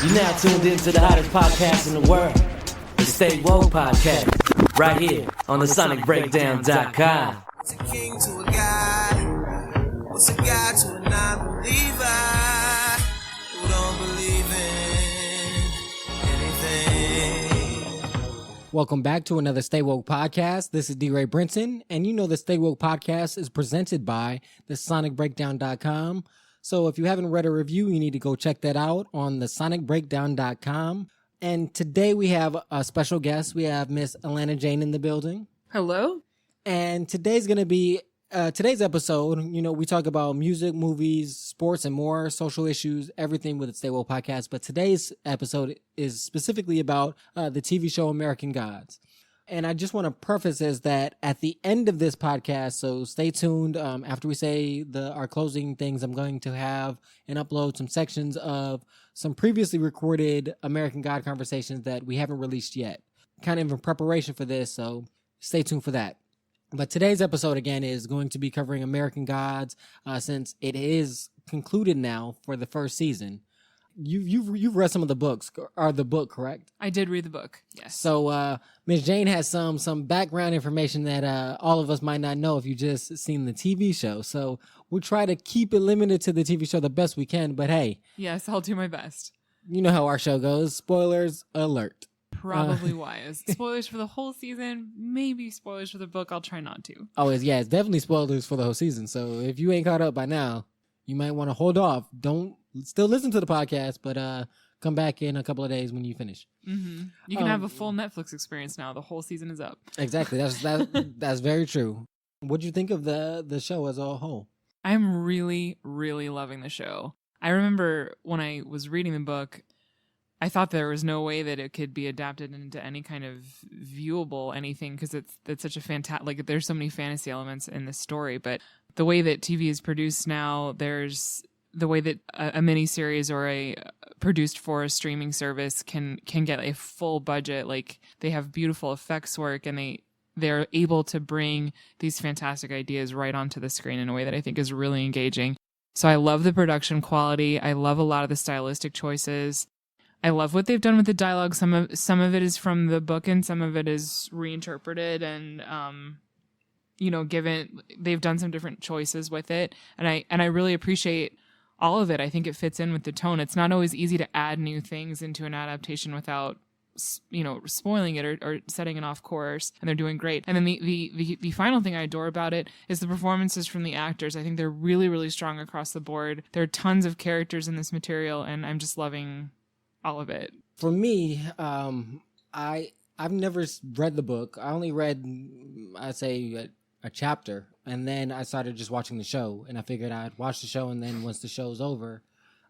You're now tuned into the hottest podcast in the world, the Stay Woke Podcast, right here on the SonicBreakdown.com. What's a king to a god? What's a god to a non-believer who don't believe in anything? Welcome back to another Stay Woke Podcast. This is DeRa Brinson, and you know the Stay Woke Podcast is presented by the SonicBreakdown.com. So if you haven't read a review, you need to go check that out on the SonicBreakdown.com. And today we have a special guest. We have Miss Alanna Jane in the building. Hello. And today's going to be, today's episode, you know, we talk about music, movies, sports, and more, social issues, everything with the Stay Woke Podcast. But today's episode is specifically about the TV show American Gods. And I just want to preface this that at the end of this podcast, so stay tuned. After we say our closing things, I'm going to have and upload some sections of some previously recorded American God conversations that we haven't released yet, kind of in preparation for this. So stay tuned for that. But today's episode, again, is going to be covering American Gods since it is concluded now for the first season. You've read some of the books, or the book, correct? I did read the book, yes. So Ms. Jane has some background information that all of us might not know if you just seen the TV show. So we'll try to keep it limited to the TV show the best we can. But hey. Yes, I'll do my best. You know how our show goes. Spoilers alert. Probably wise. Spoilers for the whole season, maybe spoilers for the book. I'll try not to. Oh, it's definitely spoilers for the whole season. So if you ain't caught up by now, you might want to hold off. Don't still listen to the podcast, but come back in a couple of days when you finish. Mm-hmm. You can have a full Netflix experience now. The whole season is up. Exactly. That's very true. What'd you think of the show as a whole? I'm really, really loving the show. I remember when I was reading the book, I thought there was no way that it could be adapted into any kind of viewable anything because it's such a fantastic, like there's so many fantasy elements in this story. But the way that TV is produced now, there's the way that a miniseries or a produced for a streaming service can get a full budget. Like they have beautiful effects work and they're able to bring these fantastic ideas right onto the screen in a way that I think is really engaging. So I love the production quality. I love a lot of the stylistic choices. I love what they've done with the dialogue. Some of it is from the book and some of it is reinterpreted and, they've done some different choices with it. And I really appreciate all of it. I think it fits in with the tone. It's not always easy to add new things into an adaptation without, spoiling it or setting it off course. And they're doing great. And then the final thing I adore about it is the performances from the actors. I think they're really, really strong across the board. There are tons of characters in this material and I'm just loving all of it. For me, I've never read the book. I only read, I'd say, a chapter, and then I started just watching the show, and I figured I'd watch the show, and then once the show's over,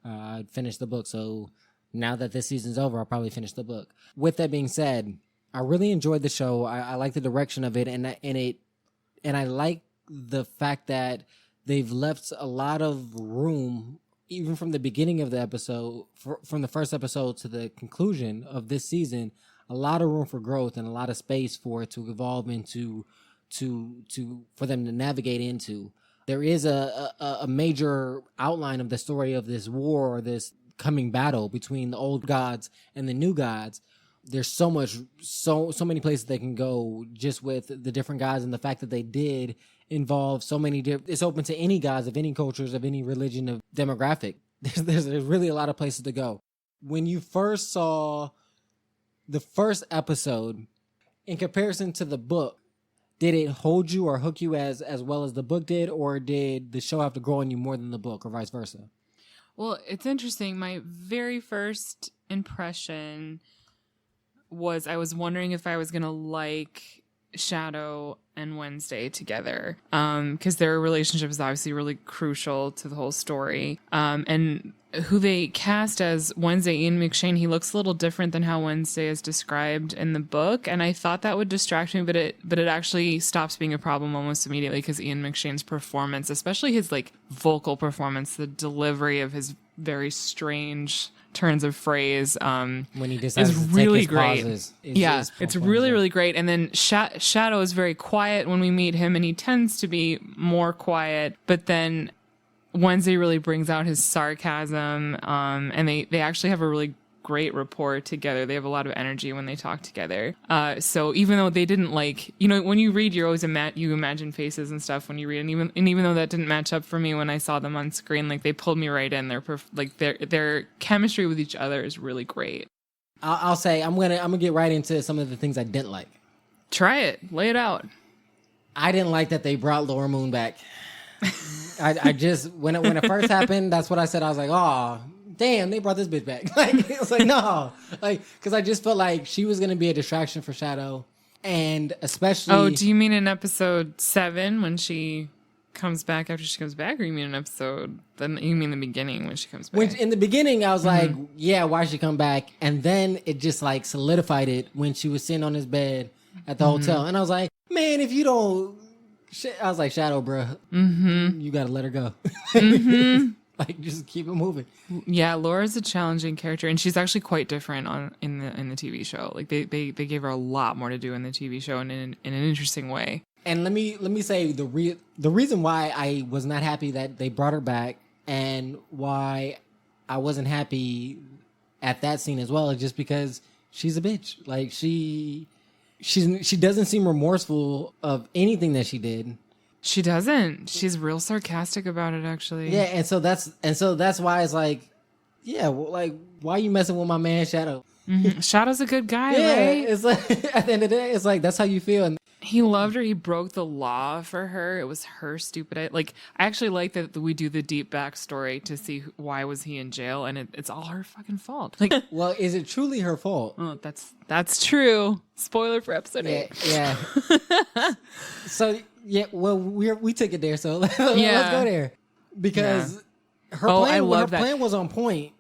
I'd finish the book. So now that this season's over, I'll probably finish the book. With that being said, I really enjoyed the show. I like the direction of it, and I like the fact that they've left a lot of room. Even from the beginning of the episode, from the first episode to the conclusion of this season, a lot of room for growth and a lot of space for it to evolve into, for them to navigate into. There is a major outline of the story of this war or this coming battle between the old gods and the new gods. There's so many places they can go just with the different gods, and the fact that they did involve so many it's open to any gods of any cultures, of any religion, of demographic. There's really a lot of places to go. When you first saw the first episode, in comparison to the book, did it hold you or hook you as well as the book did, or did the show have to grow on you more than the book, or vice versa? Well, it's interesting. My very first impression was I was wondering if I was going to like Shadow and Wednesday together, because their relationship is obviously really crucial to the whole story. And who they cast as Wednesday, Ian McShane, he looks a little different than how Wednesday is described in the book, and I thought that would distract me, but it actually stops being a problem almost immediately, because Ian McShane's performance, especially his like vocal performance, the delivery of his very strange turns of phrase when he decides is to really take his great. pauses, It's really, really great. And then Shadow is very quiet when we meet him, and he tends to be more quiet, but then Wednesday really brings out his sarcasm, and they actually have a really great rapport together. They have a lot of energy when they talk together. So even though they didn't like, you know, when you read, you're always you imagine faces and stuff when you read, and even though that didn't match up for me when I saw them on screen, like they pulled me right in. They're like their chemistry with each other is really great. I'll say I'm gonna get right into some of the things I didn't like. Try it, lay it out. I didn't like that they brought Laura Moon back. I just when it first happened, that's what I said. I was like, oh damn, they brought this bitch back. Like it was like no, like because I just felt like she was gonna be a distraction for Shadow, and especially. Oh, do you mean in episode 7 when she comes back after she comes back, or you mean an episode? Then you mean the beginning when she comes back? When, in the beginning, I was like, yeah, why she come back? And then it just like solidified it when she was sitting on his bed at the hotel, and I was like, man, if you don't. I was like, Shadow, bro, you gotta let her go. Like, just keep it moving. Yeah, Laura's a challenging character, and she's actually quite different in the TV show. Like they gave her a lot more to do in the TV show, and in an interesting way. And let me say the reason why I was not happy that they brought her back, and why I wasn't happy at that scene as well, is just because she's a bitch. Like she doesn't seem remorseful of anything that she did. She doesn't. She's real sarcastic about it, actually. Yeah, and so that's why it's like, yeah, well, like why are you messing with my man Shadow? Shadow's a good guy, yeah, right? It's like at the end of the day, it's like that's how you feel. And he loved her. He broke the law for her. It was her stupid. Like I actually like that we do the deep backstory to see why was he in jail, and it's all her fucking fault. Like, well, is it truly her fault? Oh, that's true. Spoiler for episode 8. Yeah. So yeah, well we took it there. So let's go there because her plan was on point.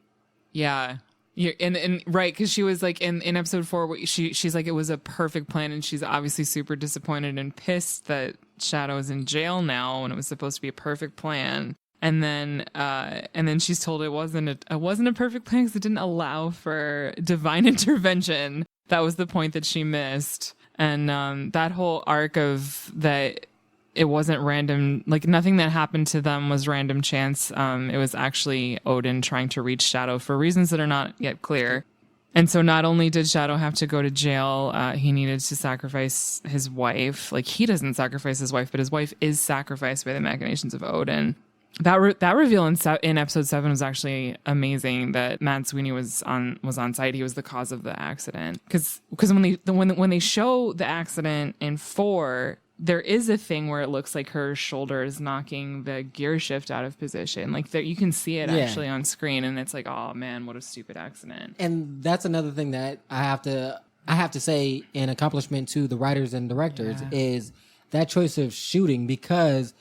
Yeah. Yeah, and right, because she was like in episode 4, she's like it was a perfect plan, and she's obviously super disappointed and pissed that Shadow is in jail now when it was supposed to be a perfect plan. And then she's told it wasn't a perfect plan because it didn't allow for divine intervention. That was the point that she missed, and that whole arc of that. It wasn't random, like nothing that happened to them was random chance. It was actually Odin trying to reach Shadow for reasons that are not yet clear. And so not only did Shadow have to go to jail, he needed to sacrifice his wife. Like he doesn't sacrifice his wife, but his wife is sacrificed by the machinations of Odin. That reveal in episode 7 was actually amazing. That Matt Sweeney was on site. He was the cause of the accident. Because when they show the accident in 4. There is a thing where it looks like her shoulder is knocking the gear shift out of position. Like there, you can see it actually on screen, and it's like, oh man, what a stupid accident. And that's another thing that I have to say in accomplishment to the writers and directors is that choice of shooting, because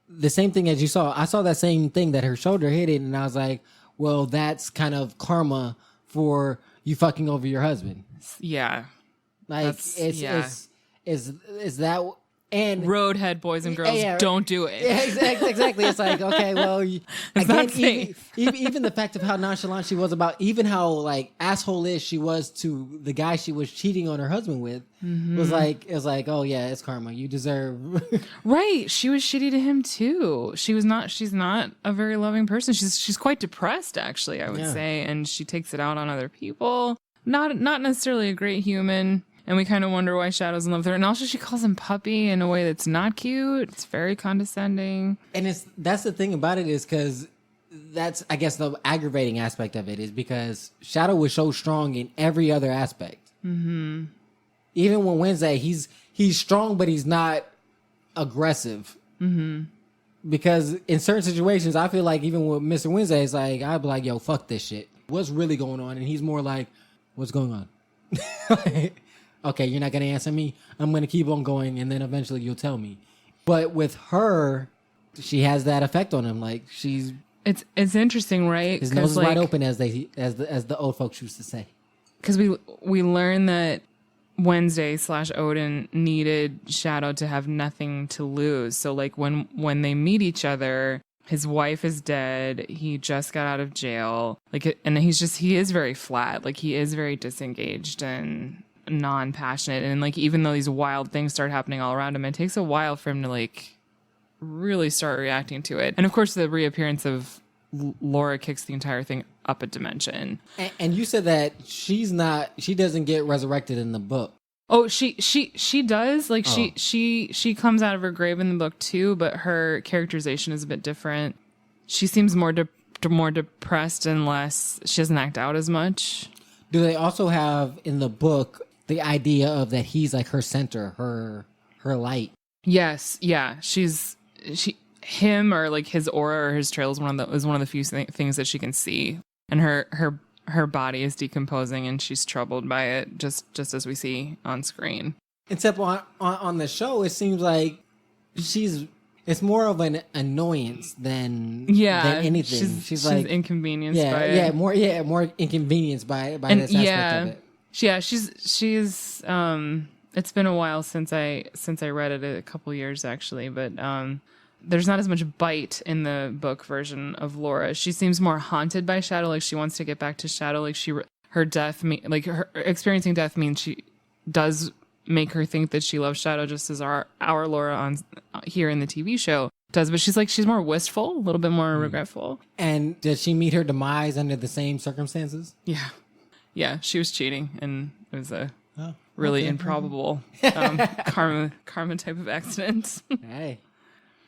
the same thing as you saw, I saw that same thing that her shoulder hit it, and I was like, well, that's kind of karma for you fucking over your husband. Yeah, like is that. And roadhead boys and girls, don't do it. Yeah, exactly. It's like, okay, well, even the fact of how nonchalant she was about, even how like asshole-ish she was to the guy she was cheating on her husband with, was like, oh yeah, it's karma. You deserve. Right. She was shitty to him too. She's not a very loving person. She's quite depressed, actually, I would say, and she takes it out on other people. Not necessarily a great human. And we kind of wonder why Shadow's in love with her. And also she calls him puppy in a way that's not cute. It's very condescending. And that's the thing about it is because that's, I guess, the aggravating aspect of it is because Shadow was so strong in every other aspect. Mm-hmm. Even when Wednesday, he's strong, but he's not aggressive. Mm-hmm. Because in certain situations, I feel like even with Mr. Wednesday, it's like, I'd be like, yo, fuck this shit. What's really going on? And he's more like, what's going on? Okay, you're not going to answer me. I'm going to keep on going, and then eventually you'll tell me. But with her, she has that effect on him. Like it's interesting, right? His nose is wide open, as the old folks used to say. Because we learn that Wednesday/Odin needed Shadow to have nothing to lose. So like when they meet each other, his wife is dead. He just got out of jail. And he is very flat. Like he is very disengaged and non-passionate, and like even though these wild things start happening all around him, it takes a while for him to like really start reacting to it. And of course the reappearance of Laura kicks the entire thing up a dimension. And you said that she doesn't get resurrected in the book. Oh, she does. Like she comes out of her grave in the book too, but her characterization is a bit different. She seems more depressed and less. She doesn't act out as much. Do they also have in the book the idea of that he's like her center, her light? Yes, yeah. Him or like his aura or his trail is one of the few things that she can see, and her body is decomposing and she's troubled by it, just as we see on screen. Except on the show, it seems like it's more of an annoyance than anything. She's like inconvenienced by it. More inconvenienced by this aspect of it. Yeah, she's it's been a while since I read it, a couple years actually, but there's not as much bite in the book version of Laura. She seems more haunted by Shadow, like she wants to get back to Shadow, like her death, like her experiencing death means she does make her think that she loves Shadow, just as our Laura on here in the TV show does. But she's more wistful, a little bit more regretful. And did she meet her demise under the same circumstances? Yeah, she was cheating, and it was a really improbable karma type of accident. Hey.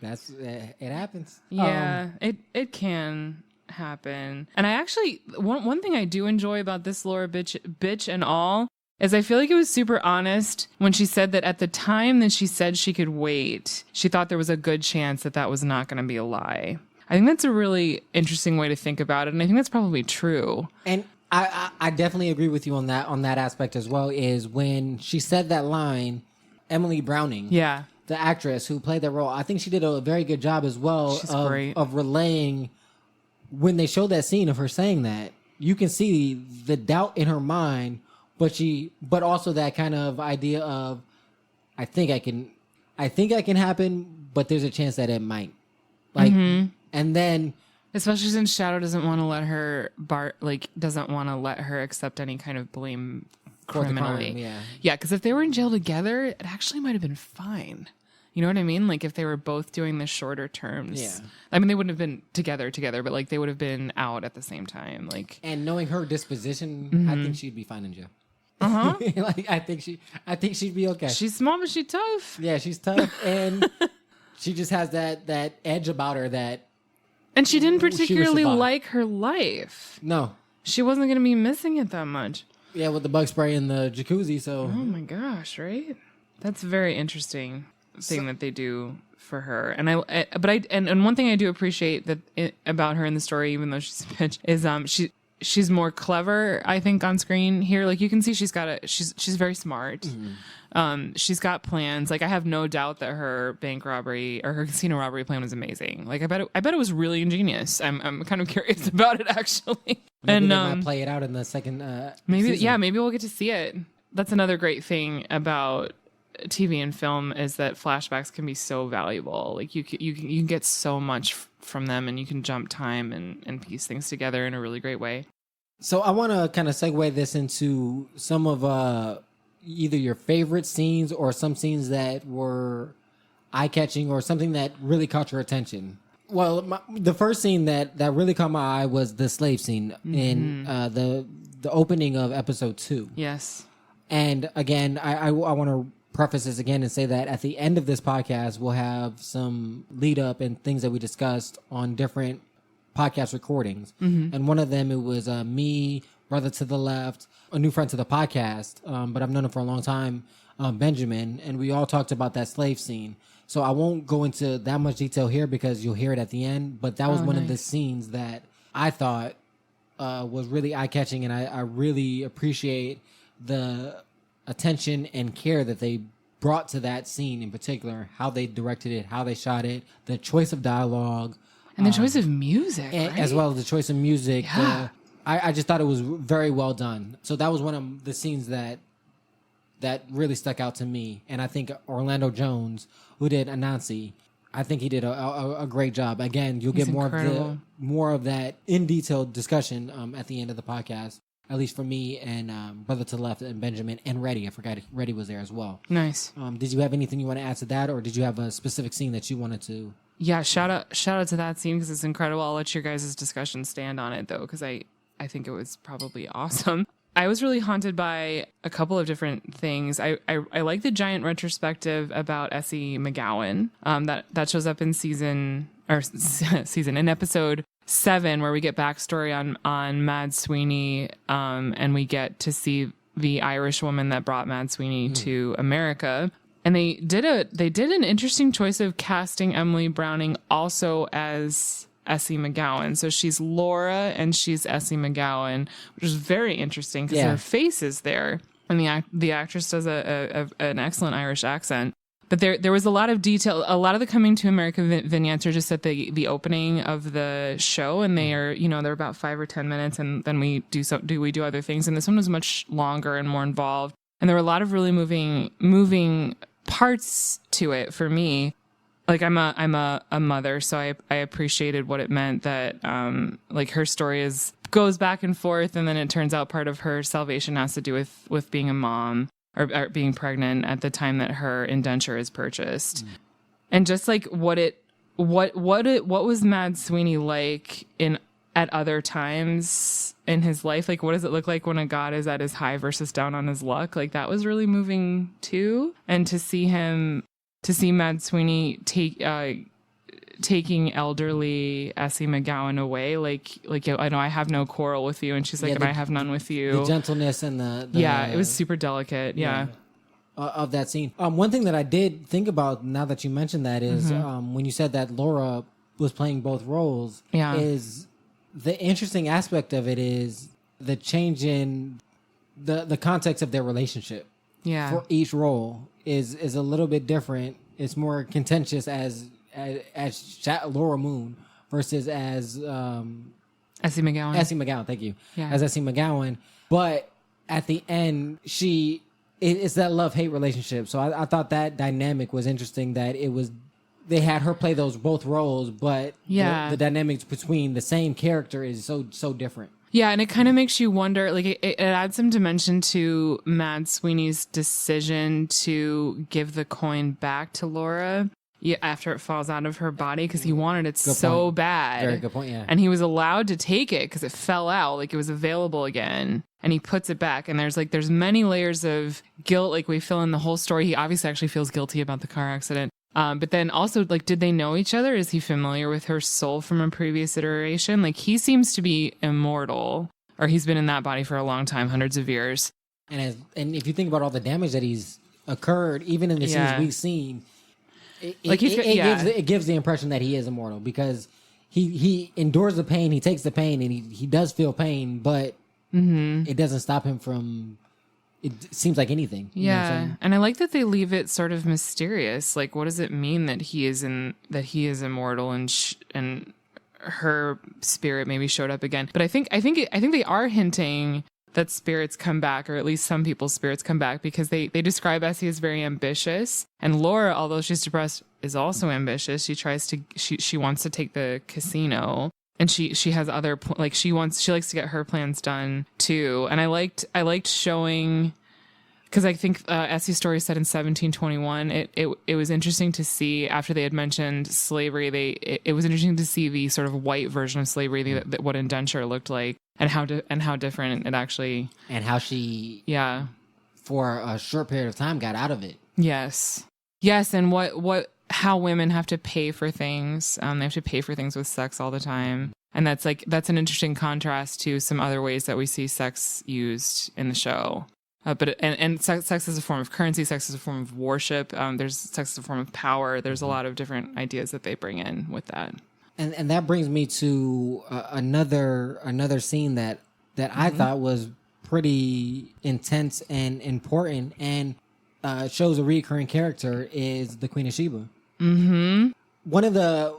It happens. Yeah, it can happen. And I actually, one thing I do enjoy about this Laura bitch and all is I feel like it was super honest when she said that at the time that she said she could wait, she thought there was a good chance that was not going to be a lie. I think that's a really interesting way to think about it, and I think that's probably true. And I definitely agree with you on that aspect as well, is when she said that line, Emily Browning. Yeah. The actress who played that role, I think she did a very good job as well of relaying when they showed that scene of her saying that. You can see the doubt in her mind, but also that kind of idea of I think I can happen, but there's a chance that it might. Like, and then especially since Shadow doesn't want to let her accept any kind of blame criminally. Yeah, because if they were in jail together, it actually might have been fine. You know what I mean? Like if they were both doing the shorter terms. Yeah. I mean, they wouldn't have been together, but like they would have been out at the same time. Like, and knowing her disposition, I think she'd be fine in jail. Like I think she'd be okay. She's small, but she's tough. Yeah, she's tough, and she just has that edge about her that. And she didn't particularly like her life. No, she wasn't going to be missing it that much. Yeah, with the bug spray in the jacuzzi. So. Oh my gosh! Right? That's a very interesting thing that they do for her. And and one thing I do appreciate about her in the story, even though she's a bitch, is she's more clever, I think, on screen here. Like you can see she's very smart. She's got plans. Like I have no doubt that her bank robbery or her casino robbery plan was amazing. Like I bet it was really ingenious. I'm kind of curious about it actually. Maybe they might play it out in the second maybe season. Maybe we'll get to see it. That's another great thing about TV and film is that flashbacks can be so valuable. Like you can get so much from them, and you can jump time and piece things together in a really great way. So I want to kind of segue this into some of either your favorite scenes or some scenes that were eye-catching or something that really caught your attention. Well, the first scene that really caught my eye was the slave scene in the opening of episode 2. Yes. And again, I want to preface this again and say that at the end of this podcast, we'll have some lead up and things that we discussed on different podcast recordings. And one of them, it was me, Brother to the Left, a new friend to the podcast, but I've known him for a long time, Benjamin, and we all talked about that slave scene. So I won't go into that much detail here because you'll hear it at the end, but that was one of the scenes that I thought was really eye-catching, and I really appreciate the attention and care that they brought to that scene in particular, how they directed it, how they shot it, the choice of dialogue. And the choice of music, right? As well as the choice of music. Yeah. I just thought it was very well done. So that was one of the scenes that really stuck out to me. And I think Orlando Jones, who did Anansi, I think he did a great job. Again, you'll get more of that in detail discussion at the end of the podcast. At least for me and Brother to the Left and Benjamin and Reddy. I forgot Reddy was there as well. Nice. Did you have anything you want to add to that, or did you have a specific scene that you wanted to? Yeah, shout out to that scene because it's incredible. I'll let your guys' discussion stand on it though, because I I think it was probably awesome. I was really haunted by a couple of different things. I like the giant retrospective about Essie McGowan that shows up in in episode 7, where we get backstory on Mad Sweeney, and we get to see the Irish woman that brought Mad Sweeney to America. And they did an interesting choice of casting Emily Browning also as Essie McGowan. So she's Laura and she's Essie McGowan, which is very interesting because her face is there, and the actress does an excellent Irish accent. But there was a lot of detail. A lot of the Coming to America vignettes are just at the opening of the show, and they are, they're about 5 or 10 minutes, and then we do other things. And this one was much longer and more involved, and there were a lot of really moving parts to it for me. Like I'm a mother, so I appreciated what it meant that like her story goes back and forth, and then it turns out part of her salvation has to do with being a mom or being pregnant at the time that her indenture is purchased. And just like what was Mad Sweeney like at other times in his life? Like, what does it look like when a god is at his high versus down on his luck? Like, that was really moving too. And to see Mad Sweeney taking elderly Essie McGowan away, like I know I have no quarrel with you, and she's like, and I have none with you. The gentleness and the it was super delicate. Of that scene. One thing that I did think about now that you mentioned that is when you said that Laura was playing both roles. Is the interesting aspect of it is the change in the context of their relationship. For each role is a little bit different. It's more contentious as Laura Moon versus as Essie McGowan. Essie McGowan, thank you. As Essie McGowan. But at the end, it's that love-hate relationship. So I thought that dynamic was interesting, that they had her play both roles, but the dynamics between the same character is so different. Yeah, and it kind of makes you wonder, like, it adds some dimension to Mad Sweeney's decision to give the coin back to Laura after it falls out of her body, because he wanted it so bad. Very good point, yeah. And he was allowed to take it because it fell out, like it was available again, and he puts it back. And there's many layers of guilt, like we fill in the whole story. He obviously actually feels guilty about the car accident. But then also, like, did they know each other? Is he familiar with her soul from a previous iteration? Like, he seems to be immortal, or he's been in that body for a long time, hundreds of years. And if you think about all the damage that he's occurred, even in the scenes we've seen, it gives the impression that he is immortal, because he endures the pain, he takes the pain, and he does feel pain, but it doesn't stop him from... It seems like anything. You know what I'm saying? And I like that they leave it sort of mysterious. Like, what does it mean that he is immortal, and her spirit maybe showed up again? But I think they are hinting that spirits come back, or at least some people's spirits come back, because they describe Essie as very ambitious, and Laura, although she's depressed, is also ambitious. She wants to take the casino. And she has other, like, she likes to get her plans done too. And I liked showing, because I think Essie's story is set in 1721. It was interesting to see, after they had mentioned slavery, it was interesting to see the sort of white version of slavery, that what indenture looked like, and how different it actually, and how she for a short period of time got out of it. Yes, and how women have to pay for things. They have to pay for things with sex all the time. And that's an interesting contrast to some other ways that we see sex used in the show. But sex is a form of currency. Sex is a form of worship. There's sex is a form of power. There's a lot of different ideas that they bring in with that. And that brings me to another scene that I thought was pretty intense and important, and shows a recurring character, is the Queen of Sheba. One of the,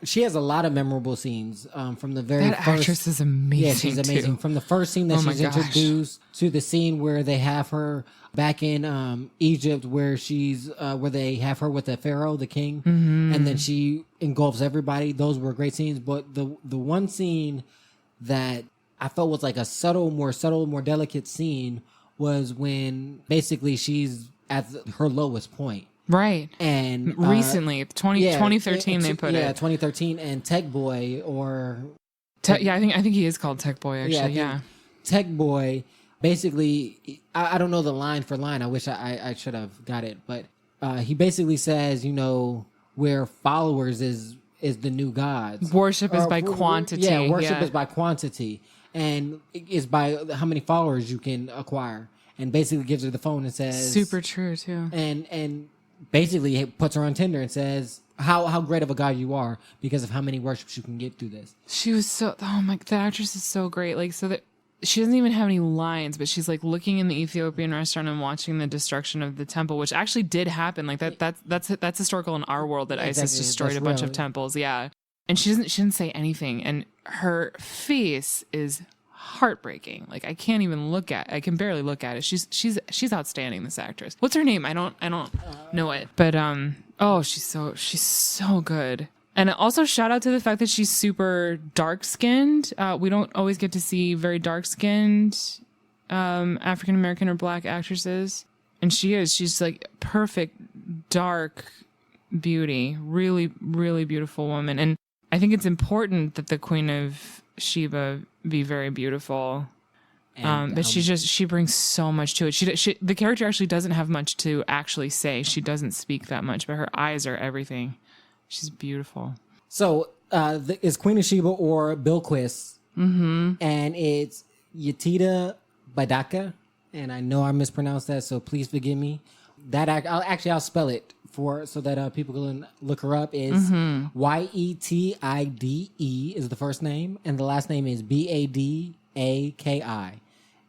she has a lot of memorable scenes from the very first. That actress is amazing. Yeah, she's amazing. Too. From the first scene that she's introduced to the scene where they have her back in Egypt, where where they have her with the Pharaoh, the king, and then she engulfs everybody. Those were great scenes. But the one scene that I felt was like a more delicate scene was when basically she's at her lowest point. Right. And recently, 2013, they put it. Yeah, 2013. And Tech Boy, or Yeah, I think he is called Tech Boy, actually. Yeah. Tech Boy, basically, I don't know the line for line. I wish I should have got it. But he basically says, where followers is the new gods. Worship is by quantity. Yeah, worship is by quantity. And is by how many followers you can acquire. And basically gives her the phone and says... Super true, too. And basically puts her on Tinder and says how great of a god you are because of how many worships you can get through this. She was so... Oh, my... The actress is so great. Like, so that... She doesn't even have any lines, but she's like looking in the Ethiopian restaurant and watching the destruction of the temple, which actually did happen. Like that's historical in our world that ISIS destroyed a bunch of temples. Yeah. And she didn't say anything. And her face is heartbreaking. Like I can barely look at it. She's outstanding, this actress. What's her name? I don't know it. But she's so good. And also shout out to the fact that she's super dark-skinned. We don't always get to see very dark-skinned African-American or black actresses. And she's like perfect, dark beauty. Really, really beautiful woman. And I think it's important that the Queen of Sheba be very beautiful. But she brings so much to it. The character actually doesn't have much to actually say. She doesn't speak that much, but her eyes are everything. She's beautiful. So it's Queen of Sheba or Bilquis. Mm-hmm. And it's Yetida Badaka. And I know I mispronounced that, so please forgive me. I'll spell it so that people can look her up. Is Yetide is the first name, and the last name is Badaki.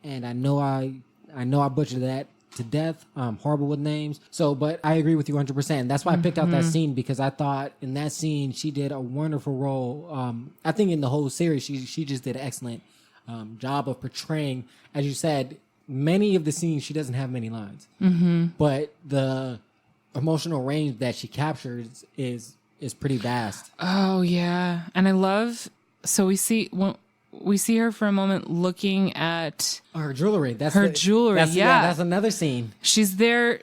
And I know I butchered that to death. I'm horrible with names. But I agree with you 100%. That's why I picked out that scene, because I thought in that scene she did a wonderful role. I think in the whole series she just did an excellent job of portraying, as you said, many of the scenes she doesn't have many lines, but the emotional range that she captures is pretty vast. Oh yeah, and I love. So we see her for a moment looking at her jewelry. That's another scene. She's there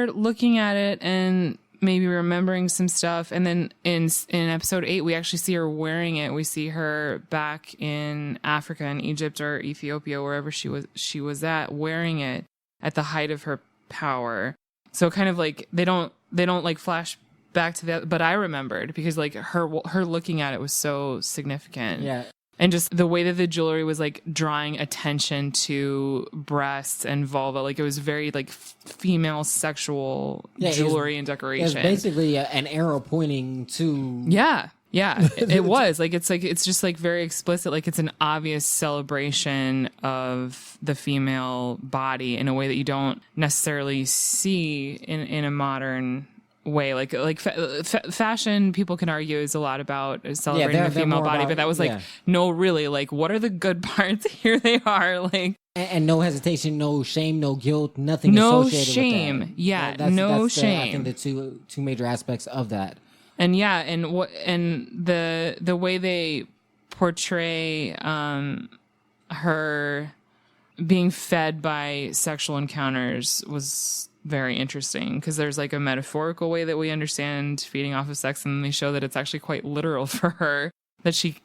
looking at it and maybe remembering some stuff. And then in episode 8, we actually see her wearing it. We see her back in Africa, in Egypt or Ethiopia, wherever she was at, wearing it at the height of her power. So kind of like they don't like flash back to that, but I remembered because like her looking at it was so significant. Yeah. And just the way that the jewelry was like drawing attention to breasts and vulva, like it was very like female sexual jewelry and decoration. It's basically an arrow pointing to. Yeah, it was it's just like very explicit. Like it's an obvious celebration of the female body in a way that you don't necessarily see in a modern way. Like fashion, people can argue is a lot about celebrating the female body, but that was like no, really, like what are the good parts? Here they are, like and no hesitation, no shame, no guilt, nothing. No shame, with that. Yeah, that's shame. I think the two major aspects of that. And the way they portray her being fed by sexual encounters was very interesting, because there's like a metaphorical way that we understand feeding off of sex, and they show that it's actually quite literal for her, that she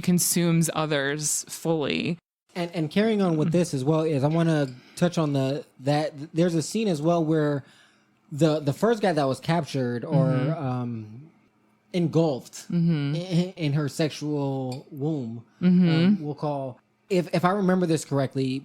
consumes others fully. And carrying on with this as well is I want to touch on that there's a scene as well where the first guy that was captured or engulfed in her sexual womb, we'll call, if I remember this correctly,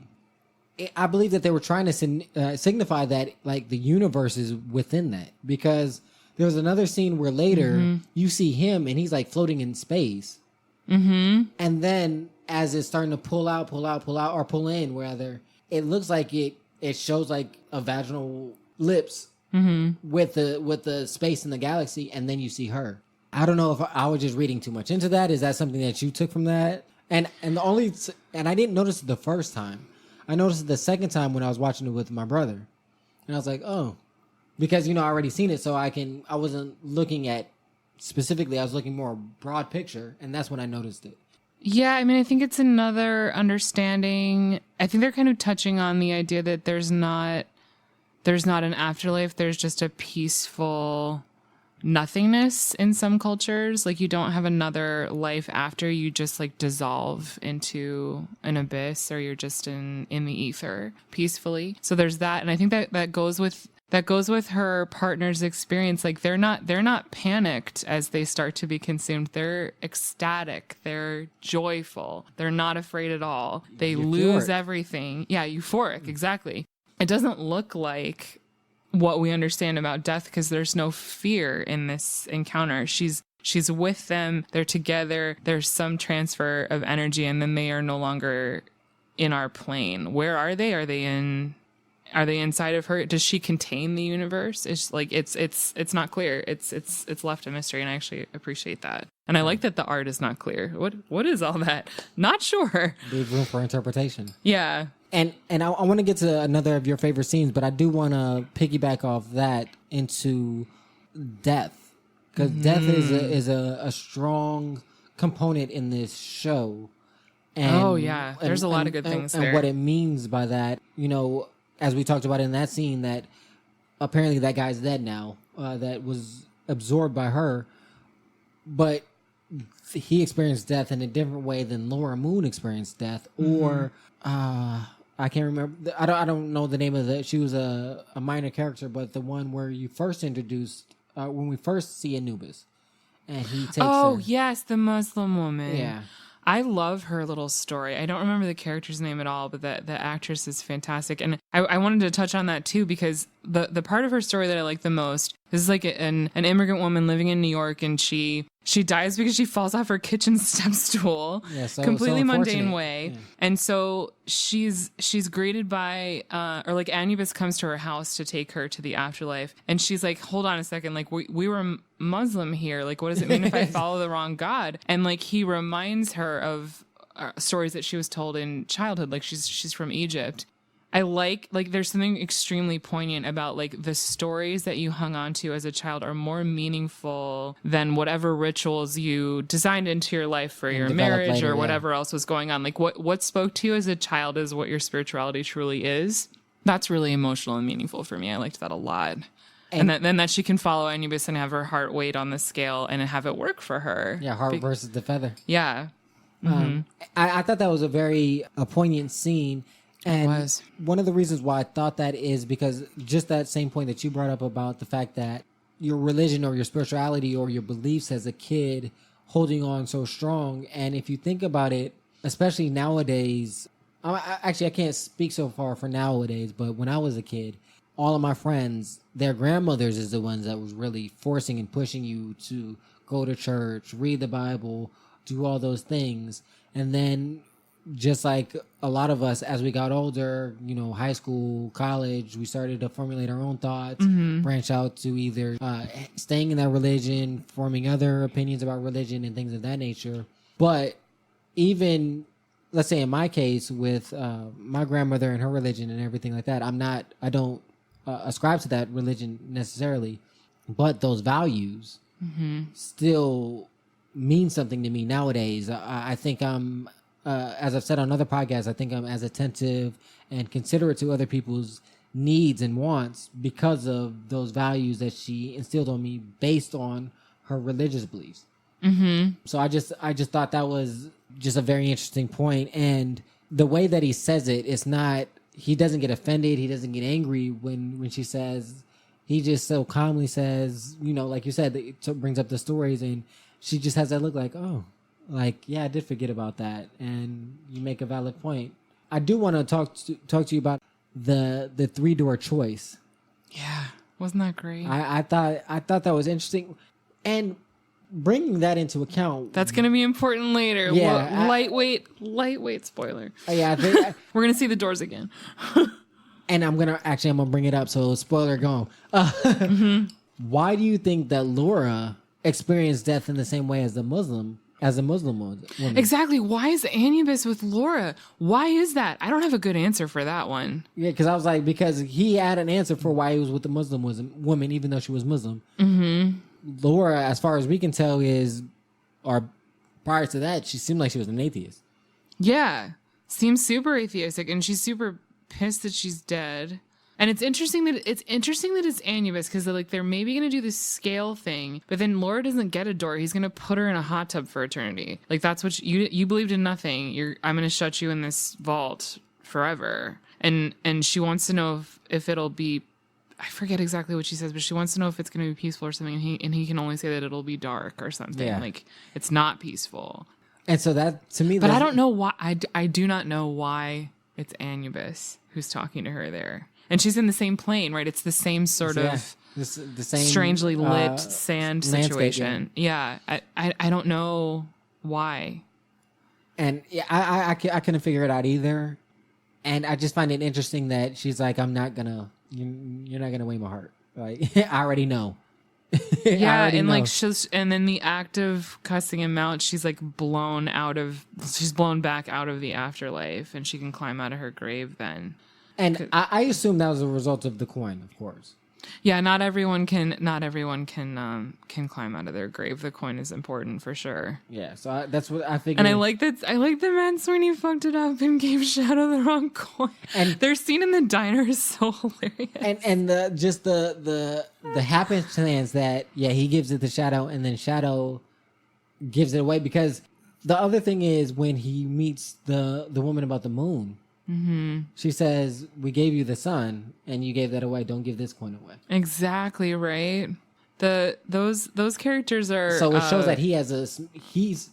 I believe that they were trying to signify that like the universe is within that, because there was another scene where later you see him and he's like floating in space, and then as it's starting to pull out or pull in, rather, it looks like it shows like a vaginal lips with the space in the galaxy, and then you see her. I don't know if I was just reading too much into that. Is that something that you took from that? And I didn't notice it the first time. I noticed it the second time when I was watching it with my brother, and I was like, oh, because I already seen it, so I wasn't looking at specifically. I was looking more broad picture, and that's when I noticed it. Yeah, I mean, I think it's another understanding. I think they're kind of touching on the idea that there's not an afterlife. There's just a peaceful nothingness in some cultures. Like you don't have another life after, you just like dissolve into an abyss, or you're just in the ether peacefully. So there's that. And I think that goes with her partner's experience. Like they're not panicked as they start to be consumed. They're ecstatic. They're joyful. They're not afraid at all. They lose everything. Yeah, euphoric. Exactly. It doesn't look like what we understand about death, because there's no fear in this encounter. She's with them. They're together. There's some transfer of energy, and then they are no longer in our plane. Where are they? Are they inside of her? Does she contain the universe? It's like it's not clear. It's left a mystery, and I actually appreciate that. And I like that the art is not clear. What is all that? Not sure. Leave room for interpretation. Yeah. And I want to get to another of your favorite scenes, but I do want to piggyback off that into death, because death is a strong component in this show. And, there's a lot of good things there. And what it means by that, as we talked about in that scene, that apparently that guy's dead now, that was absorbed by her, but he experienced death in a different way than Laura Moon experienced death, or I can't remember. I don't know the name of the. She was a minor character, but the one where you first introduced when we first see Anubis, and he takes. Oh her. Yes, the Muslim woman. Yeah. I love her little story. I don't remember the character's name at all, but the actress is fantastic. And I wanted to touch on that too, because the part of her story that I like the most is like an immigrant woman living in New York, and she dies because she falls off her kitchen step stool, completely mundane way. Yeah. And so she's greeted by, or like Anubis comes to her house to take her to the afterlife. And she's like, hold on a second. Like we were Muslim here. Like, what does it mean if I follow the wrong God? And like, he reminds her of stories that she was told in childhood. Like she's from Egypt. I like there's something extremely poignant about like the stories that you hung on to as a child are more meaningful than whatever rituals you designed into your life for your marriage later, or whatever else was going on. Like what spoke to you as a child is what your spirituality truly is. That's really emotional and meaningful for me. I liked that a lot. And then that she can follow Anubis and have her heart weighed on the scale and have it work for her. Yeah, heart versus the feather. Yeah. Mm-hmm. I thought that was a poignant scene. And it was. One of the reasons why I thought that is because just that same point that you brought up about the fact that your religion or your spirituality or your beliefs as a kid holding on so strong. And if you think about it, especially nowadays, I can't speak so far for nowadays, but when I was a kid, all of my friends, their grandmothers is the ones that was really forcing and pushing you to go to church, read the Bible, do all those things. And then just like a lot of us, as we got older, high school, college, we started to formulate our own thoughts, branch out to either staying in that religion, forming other opinions about religion and things of that nature. But even, let's say in my case with my grandmother and her religion and everything like that, I don't ascribe to that religion necessarily, but those values still mean something to me nowadays. I think I'm, as I've said on other podcasts, I think I'm as attentive and considerate to other people's needs and wants because of those values that she instilled on me based on her religious beliefs. So I just thought that was just a very interesting point. And the way that he says it, it's not, he doesn't get offended. He doesn't get angry when she says, he just so calmly says, like you said, it brings up the stories, and she just has that look like, oh, like, yeah, I did forget about that. And you make a valid point. I do want to talk to you about the 3-door choice. Yeah. Wasn't that great? I thought that was interesting. And bringing that into account, that's going to be important later. Yeah, lightweight spoiler. Yeah, I think we're going to see the doors again. And I'm gonna bring it up. So spoiler gone. Why do you think that Laura experienced death in the same way as a Muslim woman? Exactly. Why is Anubis with Laura? Why is that? I don't have a good answer for that one. Yeah, because I was like, because he had an answer for why he was with the Muslim woman, even though she was Muslim. Laura, as far as we can tell, or prior to that, she seemed like she was an atheist. Yeah. Seems super atheistic, and she's super pissed that she's dead. And it's interesting that it's Anubis, because like they're maybe going to do this scale thing, but then Laura doesn't get a door. He's going to put her in a hot tub for eternity. Like that's what you believed in nothing. I'm going to shut you in this vault forever. And she wants to know if it'll be, I forget exactly what she says, but she wants to know if it's going to be peaceful or something. And he can only say that it'll be dark or something. Yeah. Like it's not peaceful. And so that, to me, but I don't know why. I do not know why it's Anubis who's talking to her there. And she's in the same plane, right? It's the same sort of the same strangely lit sand situation. landscape, Yeah. I don't know why. And yeah, I couldn't figure it out either. And I just find it interesting that she's like, you're not gonna weigh my heart. Like, I already know. Yeah, and know. like and then the act of cussing him out, she's blown back out of the afterlife, and she can climb out of her grave then. And I assume that was a result of the coin, of course. Yeah, not everyone can climb out of their grave. The coin is important for sure. Yeah, so that's what I figured. And I like that Matt Sweeney fucked it up and gave Shadow the wrong coin. And their scene in the diner is so hilarious. And the happenstance that he gives it to Shadow, and then Shadow gives it away, because the other thing is when he meets the woman about the moon. Mm-hmm. She says, "We gave you the sun, and you gave that away. Don't give this coin away." Exactly right. Those characters are so it shows that he's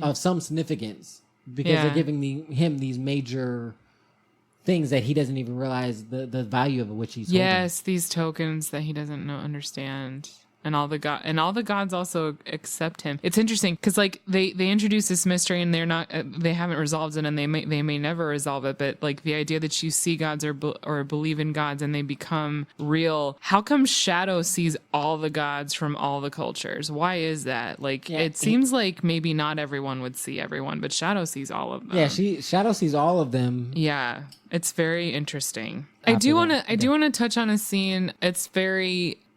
of some significance, because they're giving him these major things that he doesn't even realize the value of which he's holding. These tokens that he doesn't understand. And all the gods also accept him. It's interesting because they introduce this mystery, and they haven't resolved it, and they may never resolve it. But the idea that you see gods or believe in gods and they become real. How come Shadow sees all the gods from all the cultures? Why is that? It seems like maybe not everyone would see everyone, but Shadow sees all of them. Yeah, Shadow sees all of them. Yeah, it's very interesting. I do want to touch on a scene. I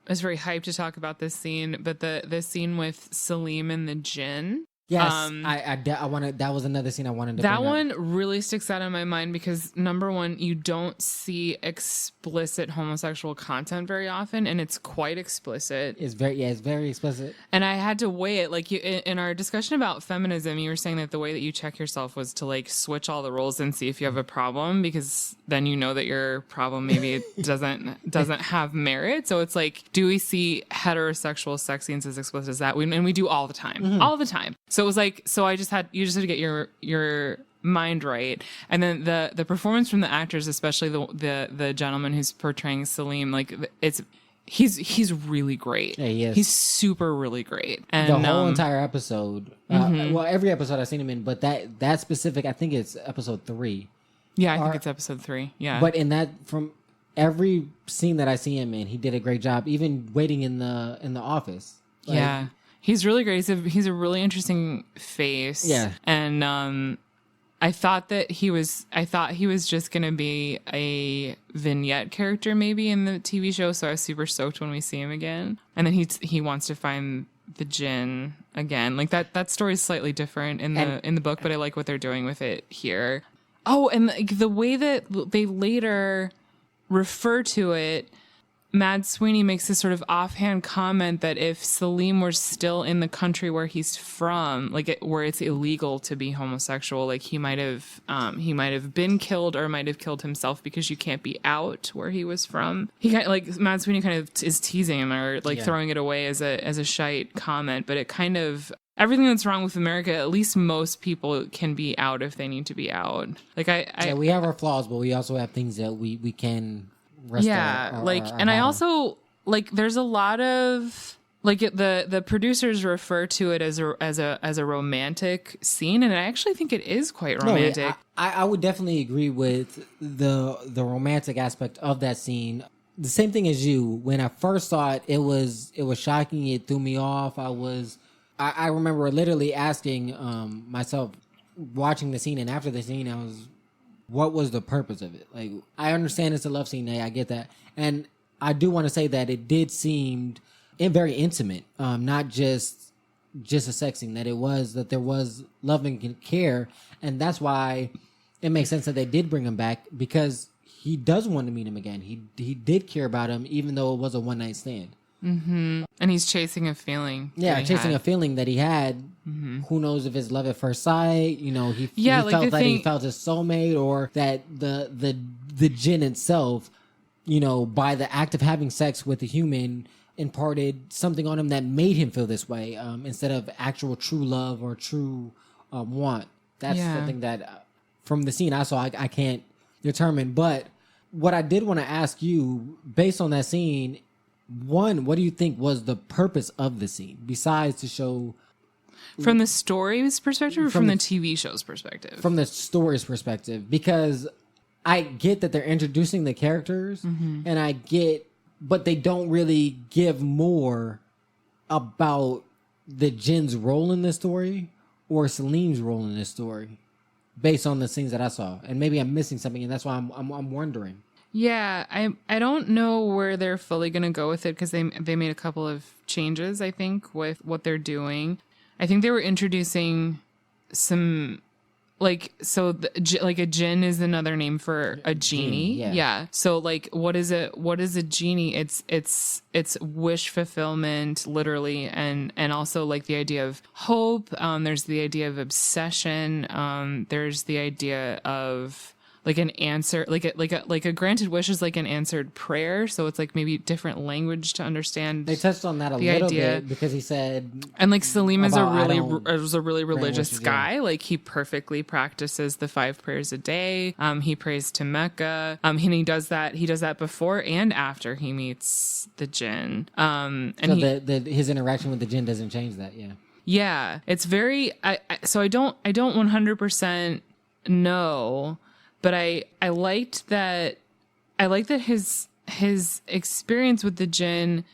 was very hyped to talk about this scene, but the scene with Salim and the Jinn. Yes, I wanted. That was another scene I wanted to. That one really sticks out in my mind because number one, you don't see explicit homosexual content very often, and it's quite explicit. It's very explicit. And I had to weigh it. In our discussion about feminism, you were saying that the way that you check yourself was to switch all the roles and see if you have a problem, because then you know that your problem maybe doesn't have merit. So it's do we see heterosexual sex scenes as explicit as that? And we do all the time, all the time. So it was you just had to get your mind right. And then the performance from the actors, especially the gentleman who's portraying Salim, he's really great. Yeah, he is. He's super really great. And the whole entire episode, well, every episode I've seen him in, but that specific, I think it's episode 3. Yeah, I think it's episode 3. Yeah. But in that, from every scene that I see him in, he did a great job. Even waiting in the office. Yeah. He's really great. He's a really interesting face. Yeah. And I thought he was just gonna be a vignette character maybe in the TV show, so I was super stoked when we see him again. And then he wants to find the Jinn again. That story is slightly different in the book, but I like what they're doing with it here. Oh, and the way that they later refer to it, Mad Sweeney makes this sort of offhand comment that if Salim were still in the country where he's from, where it's illegal to be homosexual, he might have been killed or might have killed himself, because you can't be out where he was from. He Mad Sweeney kind of is teasing him or throwing it away as a shite comment, but it kind of, everything that's wrong with America, at least most people can be out if they need to be out. We have our flaws, but we also have things that we can. I also there's a lot of the producers refer to it as a romantic scene, and I actually think it is quite romantic. No, I would definitely agree with the romantic aspect of that scene. The same thing as you. When I first saw it, it was shocking. It threw me off. I remember literally asking myself, watching the scene, and after the scene, I was, what was the purpose of it? I understand it's a love scene. I get that. And I do want to say that it did seem very intimate, not just a sex scene, that there was love and care. And that's why it makes sense that they did bring him back, because he does want to meet him again. He did care about him, even though it was a one night stand. Mm-hmm. And he's chasing a feeling. Yeah, chasing a feeling that he had. Mm-hmm. Who knows if it's love at first sight? You know, he felt that he felt his soulmate, or that the jinn itself, you know, by the act of having sex with a human, imparted something on him that made him feel this way, instead of actual true love or true want. That's something that from the scene I saw, I can't determine. But what I did want to ask you, based on that scene, one, what do you think was the purpose of the scene besides to show from the story's perspective, or from the TV show's perspective? From the story's perspective, because I get that they're introducing the characters, and but they don't really give more about the jinn's role in this story or Salim's role in this story, based on the scenes that I saw. And maybe I'm missing something, and that's why I'm wondering. Yeah, I don't know where they're fully going to go with it, because they made a couple of changes, I think, with what they're doing. I think they were introducing some, like, so like a jinn is another name for a genie. Yeah. So like, what is a genie? It's wish fulfillment, literally, and also like the idea of hope. There's the idea of obsession. There's the idea of like an answer, like a granted wish is like an answered prayer. So it's like maybe different language to understand. They touched on that a little bit, because he said, and like Salim is a really religious guy. Like he perfectly practices the 5 prayers a day. He prays to Mecca. And he does that before and after he meets the jinn. And so his interaction with the jinn doesn't change that. Yeah. Yeah. It's very, so I don't 100% know. But I liked that his experience with the jinn,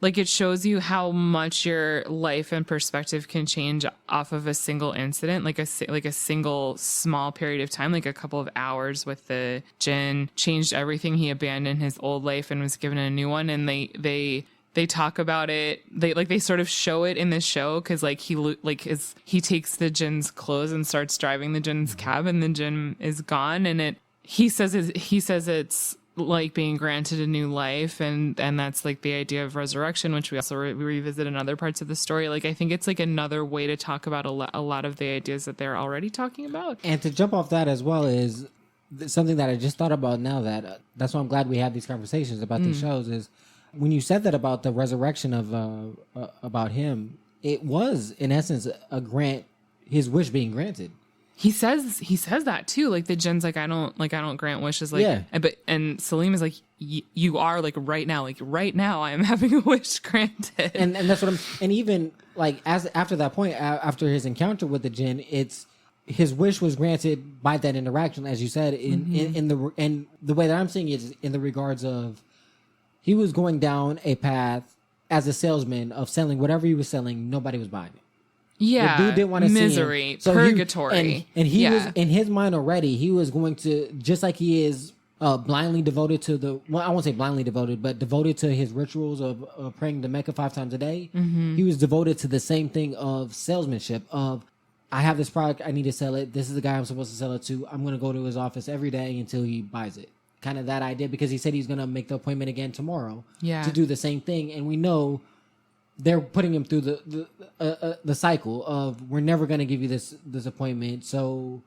like, it shows you how much your life and perspective can change off of a single incident, like a single small period of time, like a couple of hours with the jinn changed everything. He abandoned his old life and was given a new one. And they talk about it. They sort of show it in this show, because like he takes the jinn's clothes and starts driving the jinn's cab, and the jinn is gone. And he says it's like being granted a new life, and that's like the idea of resurrection, which we also revisit in other parts of the story. Like, I think it's like another way to talk about a lot of the ideas that they're already talking about. And to jump off that as well is something that I just thought about now. That's why I'm glad we have these conversations about these shows. Is when you said that about the resurrection of about him, it was in essence a grant, his wish being granted. He says that too. Like the jinn's like, I don't grant wishes. Like, yeah. And Salim is like, you are, like, right now I am having a wish granted. And that's what and even like after that point, after his encounter with the jinn, it's his wish was granted by that interaction, as you said, in the way that I'm seeing it is in the regards of, he was going down a path as a salesman of selling whatever he was selling. Nobody was buying it. Yeah. The dude didn't want to misery, see him. So purgatory. And he was, in his mind already, he was going to, just like he is blindly devoted to I won't say blindly devoted, but devoted to his rituals of praying to Mecca 5 times a day. Mm-hmm. He was devoted to the same thing of salesmanship of, I have this product, I need to sell it. This is the guy I'm supposed to sell it to. I'm going to go to his office every day until he buys it. Kind of that idea, because he said he's going to make the appointment again tomorrow to do the same thing. And we know they're putting him through the cycle of, we're never going to give you this appointment. So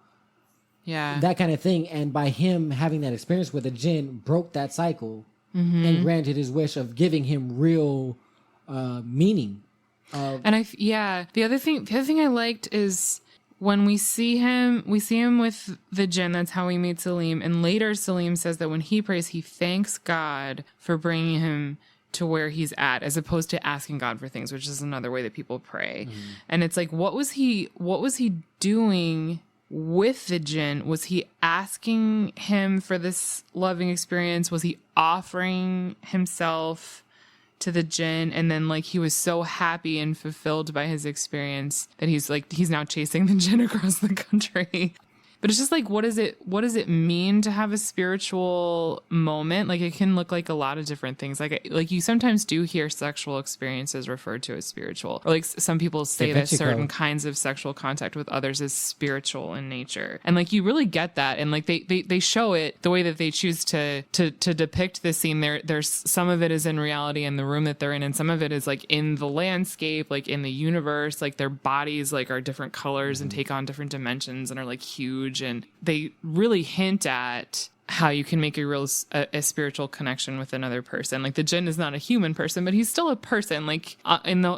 that kind of thing. And by him having that experience with the jinn, broke that cycle and granted his wish of giving him real meaning. And the other thing I liked is, when we see him with the jinn. That's how we meet Salim. And later Salim says that when he prays, he thanks God for bringing him to where he's at, as opposed to asking God for things, which is another way that people pray. Mm-hmm. And it's like, what was he doing with the jinn? Was he asking him for this loving experience? Was he offering himself to the jinn? And then, like, he was so happy and fulfilled by his experience that he's now chasing the jinn across the country. But it's just like, what does it mean to have a spiritual moment? Like, it can look like a lot of different things. Like you sometimes do hear sexual experiences referred to as spiritual, or like some people say that certain kinds of sexual contact with others is spiritual in nature. And like, you really get that. And like, they show it the way that they choose to depict the scene. There's some of it is in reality in the room that they're in, and some of it is like in the landscape, like in the universe, like their bodies like are different colors and take on different dimensions and are like huge. And they really hint at how you can make a spiritual connection with another person. Like the jinn is not a human person, but he's still a person. Like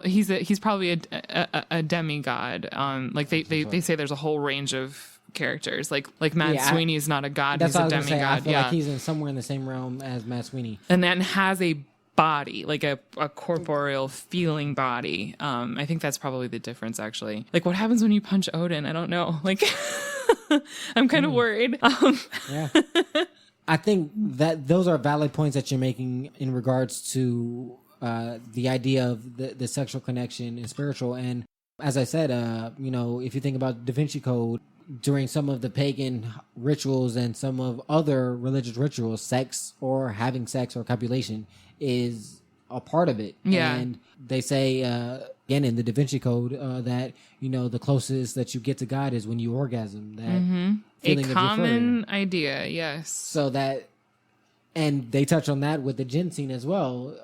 he's probably a demigod. Like they say there's a whole range of characters. Like Matt Sweeney is not a god, he's a demigod. I feel like he's somewhere in the same realm as Matt Sweeney. And then has a body, like a corporeal feeling body. I think that's probably the difference, actually. Like, what happens when you punch Odin? I don't know. Like, I'm kind of worried. Yeah. I think that those are valid points that you're making in regards to the idea of the sexual connection and spiritual. And as I said, if you think about Da Vinci Code, during some of the pagan rituals and some of other religious rituals, sex or having sex or copulation is a part of it. Yeah. And they say, again, in the Da Vinci Code, that, the closest that you get to God is when you orgasm. That feeling a common idea, yes. So that, and they touch on that with the jinn scene as well.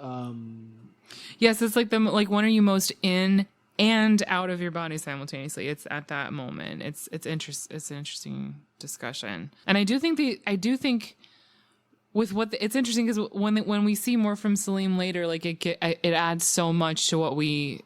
Yes, it's like when are you most in and out of your body simultaneously? It's at that moment. It's an interesting discussion. And I do think with it's interesting because when we see more from Salim later, like it adds so much to what we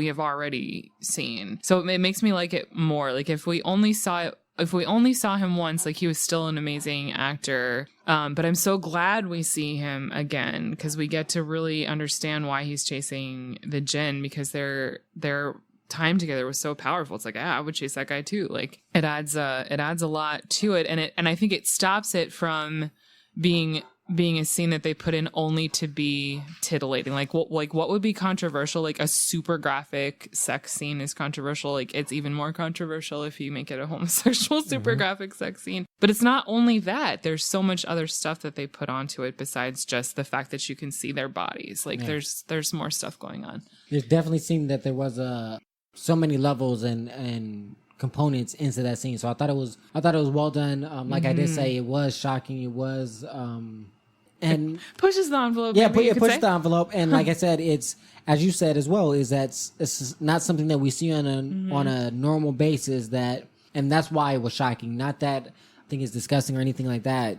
have already seen. So it makes me like it more. Like if we only saw him once, like he was still an amazing actor. But I'm so glad we see him again because we get to really understand why he's chasing the jinn, because their time together was so powerful. It's like, I would chase that guy too. Like it adds a lot to it, and I think it stops it from being a scene that they put in only to be titillating. Like what would be controversial? Like a super graphic sex scene is controversial. Like it's even more controversial if you make it a homosexual super graphic sex scene. But it's not only that. There's so much other stuff that they put onto it besides just the fact that you can see their bodies. Like there's more stuff going on. It definitely seemed that there was so many levels and components into that scene. So I thought it was well done. Like I did say, it was shocking. It was and pushes the envelope. Yeah, it pushes the envelope. And like I said, it's, as you said as well, is that it's not something that we see on a normal basis. And that's why it was shocking. Not that I think it's disgusting or anything like that.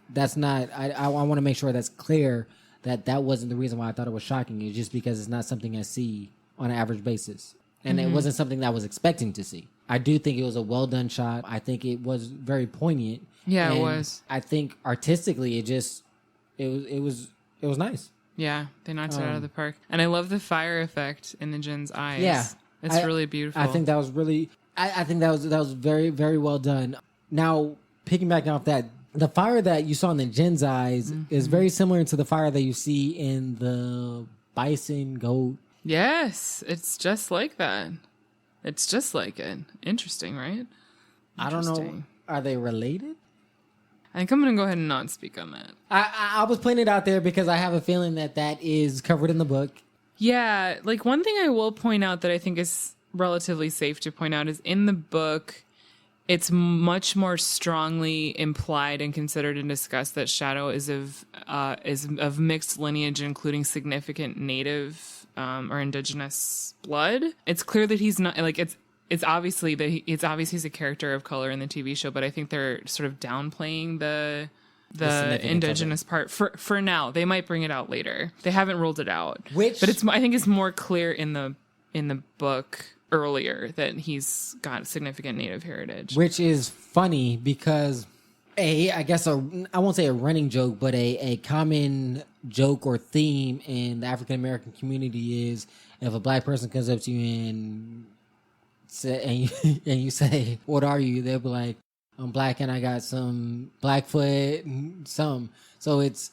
That's not. I want to make sure that's clear that wasn't the reason why I thought it was shocking. It's just because it's not something I see on an average basis. And it wasn't something that I was expecting to see. I do think it was a well done shot. I think it was very poignant. Yeah, and it was. I think artistically, it was nice. Yeah, they knocked it out of the park. And I love the fire effect in the jinn's eyes. Yeah, it's really beautiful. I think that was really. I think that was very, very well done. Now, piggybacking off that, the fire that you saw in the jinn's eyes is very similar to the fire that you see in the bison goat. Yes, it's just like that. It's just like it. Interesting, right? I don't know. Are they related? I think I'm going to go ahead and not speak on that. I was putting it out there because I have a feeling that is covered in the book. Yeah, like one thing I will point out that I think is relatively safe to point out is in the book, it's much more strongly implied and considered and discussed that Shadow is of mixed lineage, including significant native or indigenous blood. It's clear that he's not like it's obvious he's a character of color in the TV show, but I think they're sort of downplaying the indigenous part for now. They might bring it out later. They haven't ruled it out, but I think it's more clear in the book earlier that he's got significant native heritage, which is funny because I guess I won't say a running joke, but a common joke or theme in the African American community is if a black person comes up to you and you say, "What are you?" They'll be like, "I'm black and I got some Blackfoot and some." So it's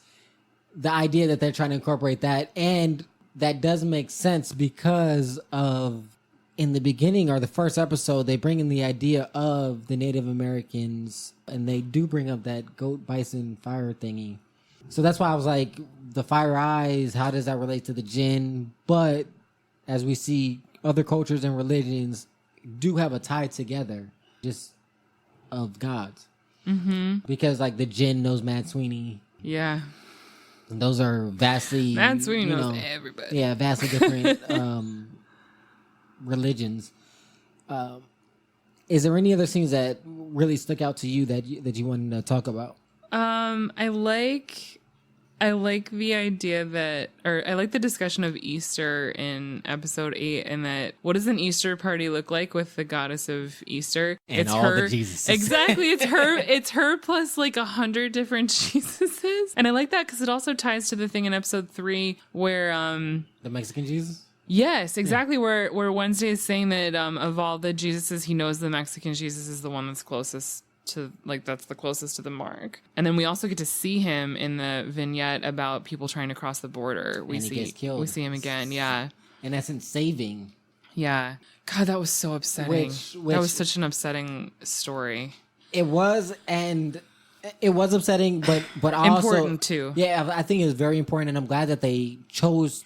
the idea that they're trying to incorporate that, and that does make sense because of in the beginning or the first episode, they bring in the idea of the Native Americans, and they do bring up that goat, bison, fire thingy. So that's why I was like, the fire eyes, how does that relate to the jinn? But as we see, other cultures and religions do have a tie together, just of gods. Mm-hmm. Because like the jinn knows Mad Sweeney. Yeah. And those are vastly... Mad Sweeney knows everybody. Yeah, vastly different religions. Is there any other scenes that really stuck out to you that you wanted to talk about? I like the idea that, or I like the discussion of Easter in episode 8, and that what does an Easter party look like with the goddess of Easter? And it's all her, the Jesuses. Exactly. It's her plus like 100 different Jesuses. And I like that because it also ties to the thing in episode 3 where, the Mexican Jesus? Yes, exactly. Yeah. Where Wednesday is saying that, of all the Jesuses, he knows the Mexican Jesus is the one that's closest to, like, that's the closest to the mark. And then we also get to see him in the vignette about people trying to cross the border. He gets killed. We see him again. Yeah. In essence, saving. Yeah. God, that was so upsetting. That was such an upsetting story. It was, and it was upsetting, but also important too. Yeah, I think it was very important, and I'm glad that they chose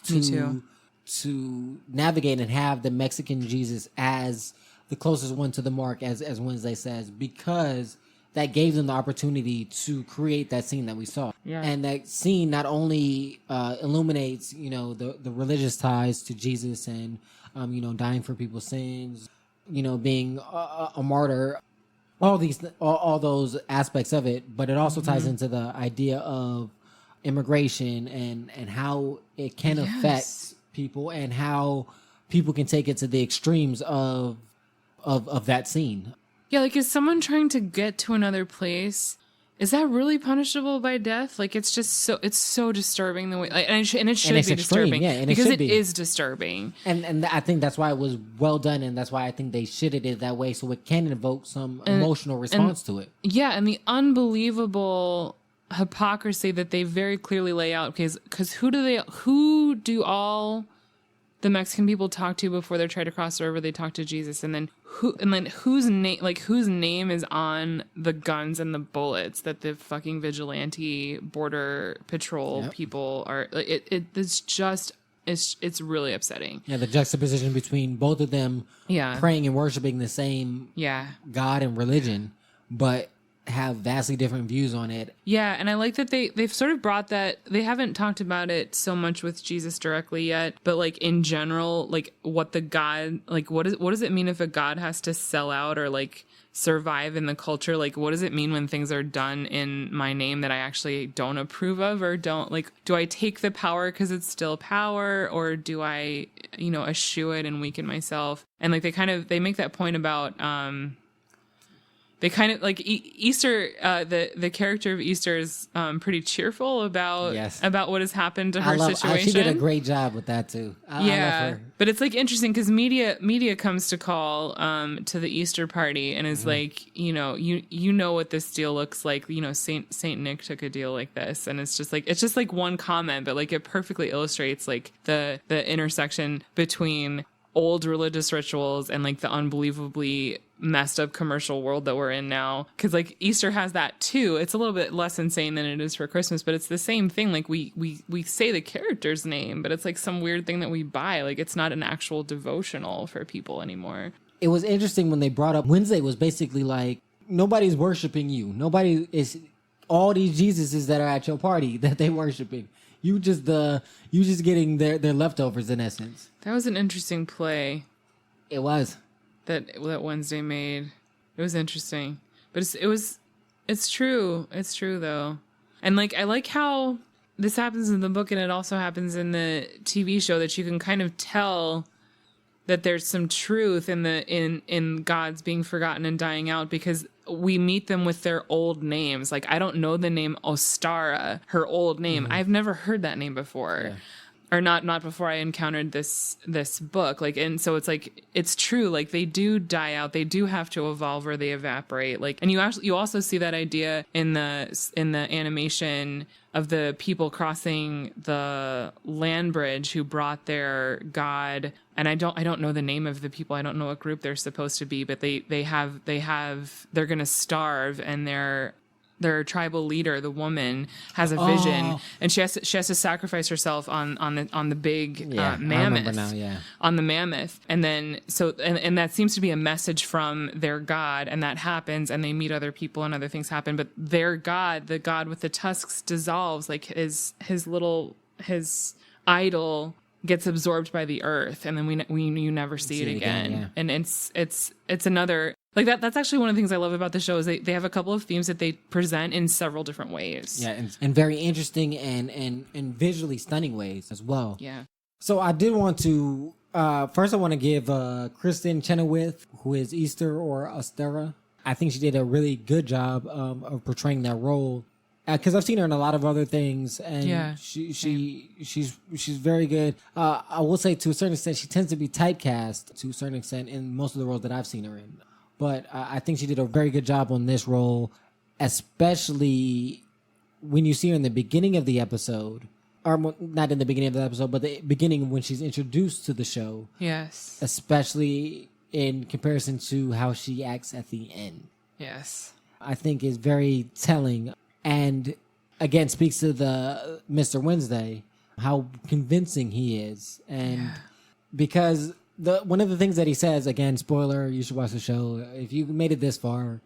to navigate and have the Mexican Jesus as the closest one to the mark, as Wednesday says, because that gave them the opportunity to create that scene that we saw. Yeah. And that scene not only illuminates, the religious ties to Jesus and, dying for people's sins, being a martyr, all those aspects of it, but it also ties into the idea of immigration and how it can affect people and how people can take it to the extremes of that scene. Yeah, like, is someone trying to get to another place, is that really punishable by death? Like, it's so disturbing the way, like, and it should be extreme, disturbing, yeah, because it is disturbing. And I think that's why it was well done, and that's why I think they should have did it that way, so it can evoke some emotional response to it. Yeah, and the unbelievable hypocrisy that they very clearly lay out, because who do all the Mexican people talk to before they try to cross the river? They talk to Jesus, and then whose name is on the guns and the bullets that the fucking vigilante border patrol people are? It's really upsetting. Yeah, the juxtaposition between both of them, praying and worshiping the same God and religion, but have vastly different views on it. Yeah, and I like that they've sort of brought that. They haven't talked about it so much with Jesus directly yet, but like in general, like what the God, like what does it mean if a God has to sell out or like survive in the culture? Like, what does it mean when things are done in my name that I actually don't approve of, or don't, like, do I take the power because it's still power, or do I, eschew it and weaken myself? And like they make that point about they kind of like Easter. The character of Easter is pretty cheerful about what has happened to her situation. She did a great job with that too. I love her. But it's like interesting because media comes to call to the Easter party and is like, you know what this deal looks like. Saint Nick took a deal like this, and it's just like one comment, but like it perfectly illustrates like the intersection between old religious rituals and like the unbelievably messed up commercial world that we're in now. Because like Easter has that too. It's a little bit less insane than it is for Christmas, but it's the same thing. Like we say the character's name, but it's like some weird thing that we buy. Like it's not an actual devotional for people anymore. It was interesting when they brought up Wednesday was basically like, nobody's worshiping you. Nobody is, all these Jesuses that are at your party that they worshiping. You just getting their leftovers in essence. That was an interesting play. It was. That Wednesday made. It was interesting. But it's true. It's true though. And like I like how this happens in the book and it also happens in the TV show, that you can kind of tell that there's some truth in gods being forgotten and dying out, because we meet them with their old names. Like, I don't know the name Ostara, her old name. I've never heard that name before. Yeah. or not before I encountered this book. Like, and so it's like, it's true. Like, they do die out. They do have to evolve or they evaporate. Like, and you also see that idea in the animation of the people crossing the land bridge who brought their god. And I don't know the name of the people. I don't know what group they're supposed to be, but they're going to starve, and their tribal leader, the woman, has a vision, and she has to sacrifice herself on the big mammoth. I remember now, yeah. On the mammoth, and then and that seems to be a message from their god, and that happens, and they meet other people, and other things happen, but their god, the god with the tusks, dissolves. Like his idol gets absorbed by the earth, and then you never see it again. Yeah. And it's another. Like that's actually one of the things I love about the show is they have a couple of themes that they present in several different ways. Yeah, and very interesting and visually stunning ways as well. Yeah. So I did want to first I want to give Kristen Chenoweth, who is Easter or Astera. I think she did a really good job of portraying that role. Because I've seen her in a lot of other things, and she's very good. I will say to a certain extent she tends to be typecast to a certain extent in most of the roles that I've seen her in. But I think she did a very good job on this role, especially when you see her in the beginning of the episode, or not in the beginning of the episode, but the beginning when she's introduced to the show. Yes. Especially in comparison to how she acts at the end. Yes. I think is very telling. And again, speaks to the Mr. Wednesday, how convincing he is. And because one of the things that he says, again, spoiler, you should watch the show. If you made it this far,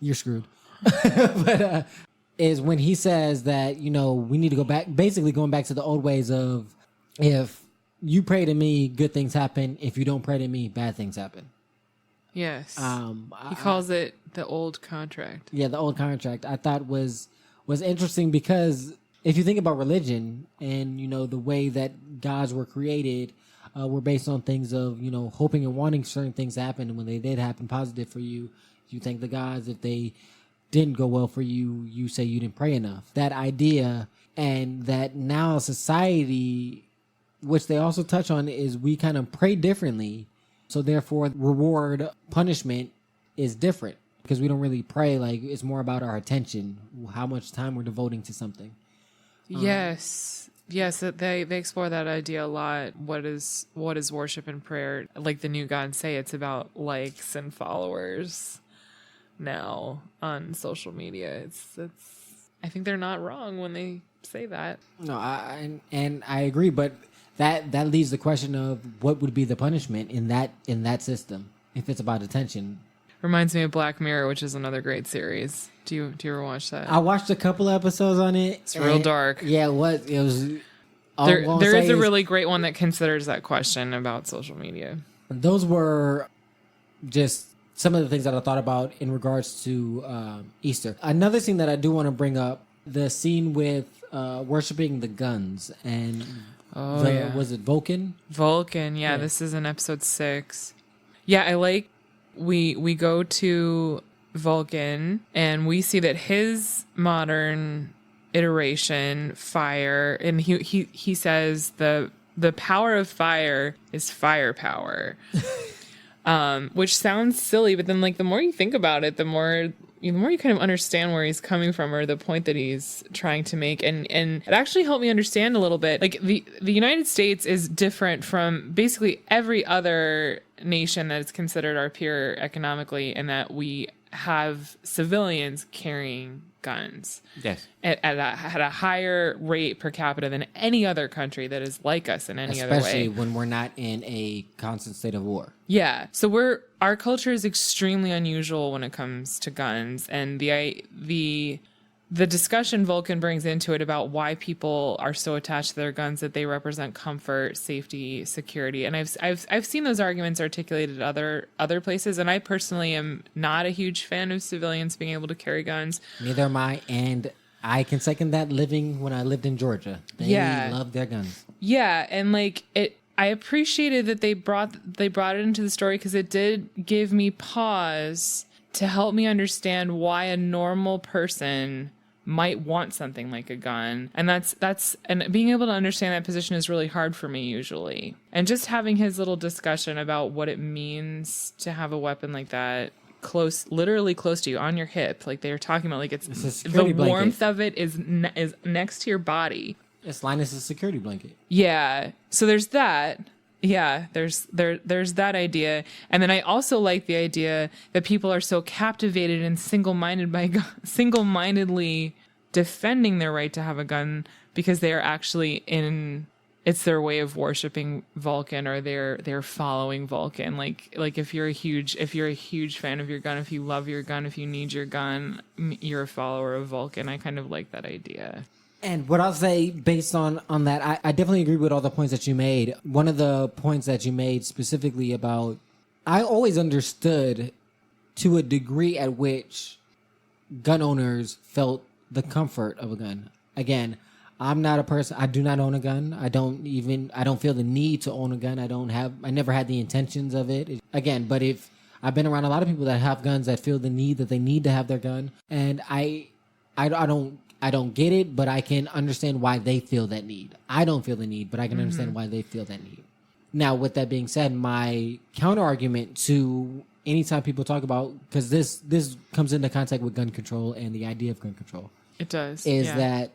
you're screwed. But is when he says that, we need to go back, basically going back to the old ways of, if you pray to me, good things happen. If you don't pray to me, bad things happen. Yes. He calls it the old contract. Yeah, the old contract. I thought was interesting because if you think about religion and, the way that gods were created, were based on things of, hoping and wanting certain things to happen. And when they did happen positive for you, you thank the gods. If they didn't go well for you, you say you didn't pray enough. That idea, and that now society, which they also touch on, is we kind of pray differently. So therefore, reward, punishment is different because we don't really pray. Like, it's more about our attention, how much time we're devoting to something. Yes. Yes, they explore that idea a lot. What is worship and prayer? Like the New Gods say, it's about likes and followers now on social media. It's I think they're not wrong when they say that. No, I agree, but that leaves the question of what would be the punishment in that system if it's about attention. Reminds me of Black Mirror, which is another great series. Do you ever watch that? I watched a couple episodes on it. It's real dark. Yeah, it was. It was. There is a really great one that considers that question about social media. Those were just some of the things that I thought about in regards to Easter. Another thing that I do want to bring up, the scene with worshiping the guns and was it Vulcan? Vulcan, yeah. This is in episode 6. Yeah, I like we go to Vulcan and we see that his modern iteration, fire, and he says the power of fire is firepower. Which sounds silly, but then like the more you think about it, the more you kind of understand where he's coming from or the point that he's trying to make. And it actually helped me understand a little bit. Like the United States is different from basically every other nation that is considered our peer economically, in that we have civilians carrying guns. Yes. At a higher rate per capita than any other country that is like us in any other way. Especially when we're not in a constant state of war. Yeah. So our culture is extremely unusual when it comes to guns, and the discussion Vulcan brings into it about why people are so attached to their guns, that they represent comfort, safety, security. And I've seen those arguments articulated at other places, and I personally am not a huge fan of civilians being able to carry guns. Neither am I, and I can second that when I lived in Georgia. They love their guns. Yeah, and like I appreciated that they brought it into the story, because it did give me pause to help me understand why a normal person might want something like a gun. And that's and being able to understand that position is really hard for me usually. And just having his little discussion about what it means to have a weapon like that literally close to you on your hip, like they were talking about, like it's the warmth blanket. of it is next to your body. It's Linus's security blanket. Yeah. So there's that. Yeah, there's that idea. And then I also like the idea that people are so captivated and single-mindedly defending their right to have a gun because they are actually it's their way of worshiping Vulcan, or they're following Vulcan. Like if you're a huge fan of your gun, if you love your gun, if you need your gun, you're a follower of Vulcan. I kind of like that idea. And what I'll say based on that, I definitely agree with all the points that you made. One of the points that you made specifically about, I always understood to a degree at which gun owners felt the comfort of a gun. Again, I'm not a person, I do not own a gun. I don't feel the need to own a gun. I never had the intentions of it. Again, but if I've been around a lot of people that have guns that feel the need that they need to have their gun. And I don't get it, but I can understand why they feel that need. I don't feel the need, but I can understand why they feel that need. Now, with that being said, my counter argument to anytime people talk about, because this comes into contact with gun control and the idea of gun control. It does. Is that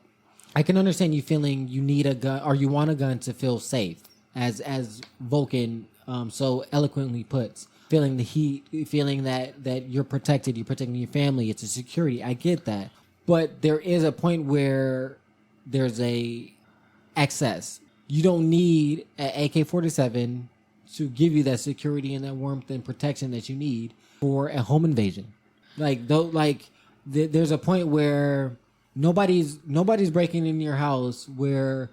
I can understand you feeling you need a gun or you want a gun to feel safe, as Vulcan so eloquently puts. Feeling the heat, feeling that you're protected, you're protecting your family, it's a security. I get that. But there is a point where there's a excess. You don't need an AK-47 to give you that security and that warmth and protection that you need for a home invasion. There's a point where nobody's breaking in your house where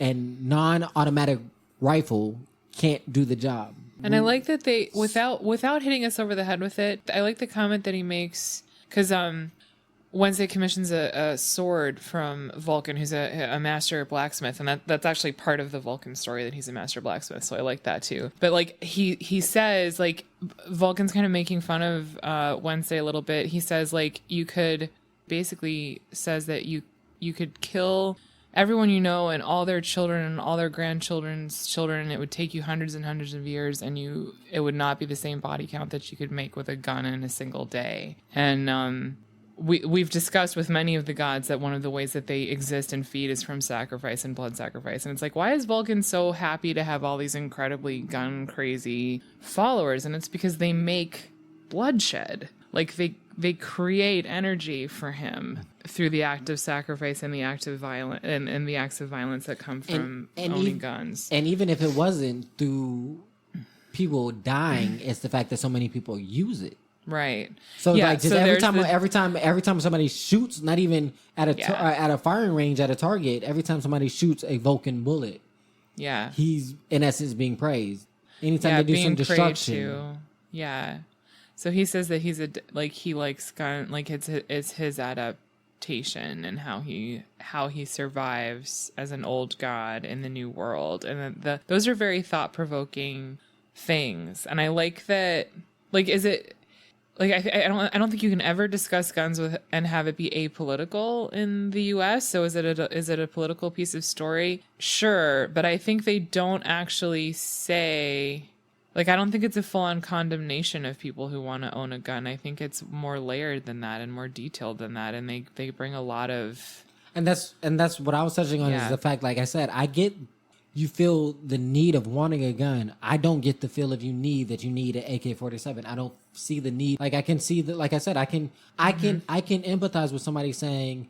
a non-automatic rifle can't do the job. And I like that they, without hitting us over the head with it, I like the comment that he makes, because Wednesday commissions a sword from Vulcan, who's a master blacksmith, and that's actually part of the Vulcan story, that he's a master blacksmith, so I like that too. But like he says, like, Vulcan's kind of making fun of Wednesday a little bit. He says, like, you could, basically says that you could kill everyone you know and all their children and all their grandchildren's children. It would take you hundreds and hundreds of years, and it would not be the same body count that you could make with a gun in a single day. And we've discussed with many of the gods that one of the ways that they exist and feed is from sacrifice and blood sacrifice. And it's like, why is Vulcan so happy to have all these incredibly gun crazy followers? And it's because they make bloodshed. Like they create energy for him through the act of sacrifice and the act of violence and the acts of violence that come from owning guns. And even if it wasn't through people dying, it's the fact that so many people use it. Right. So yeah, like just every time somebody shoots, not even at a firing range at a target, every time somebody shoots a Vulcan bullet, he's in essence being praised. Anytime they do some destruction, So he says that he likes gun, like it's his adaptation and how he survives as an old god in the new world, and those are very thought provoking things, and I like that. Like, is it? Like, I don't think you can ever discuss guns and have it be apolitical in the U.S. So is it a political piece of story? Sure, but I think they don't actually say, like, I don't think it's a full-on condemnation of people who want to own a gun. I think it's more layered than that and more detailed than that, and they bring a lot of. And that's what I was touching on is the fact, like I said, I get. You feel the need of wanting a gun. I don't get the feel of you need an AK-47. I don't see the need. Like, I can see that. Like I said, I can empathize with somebody saying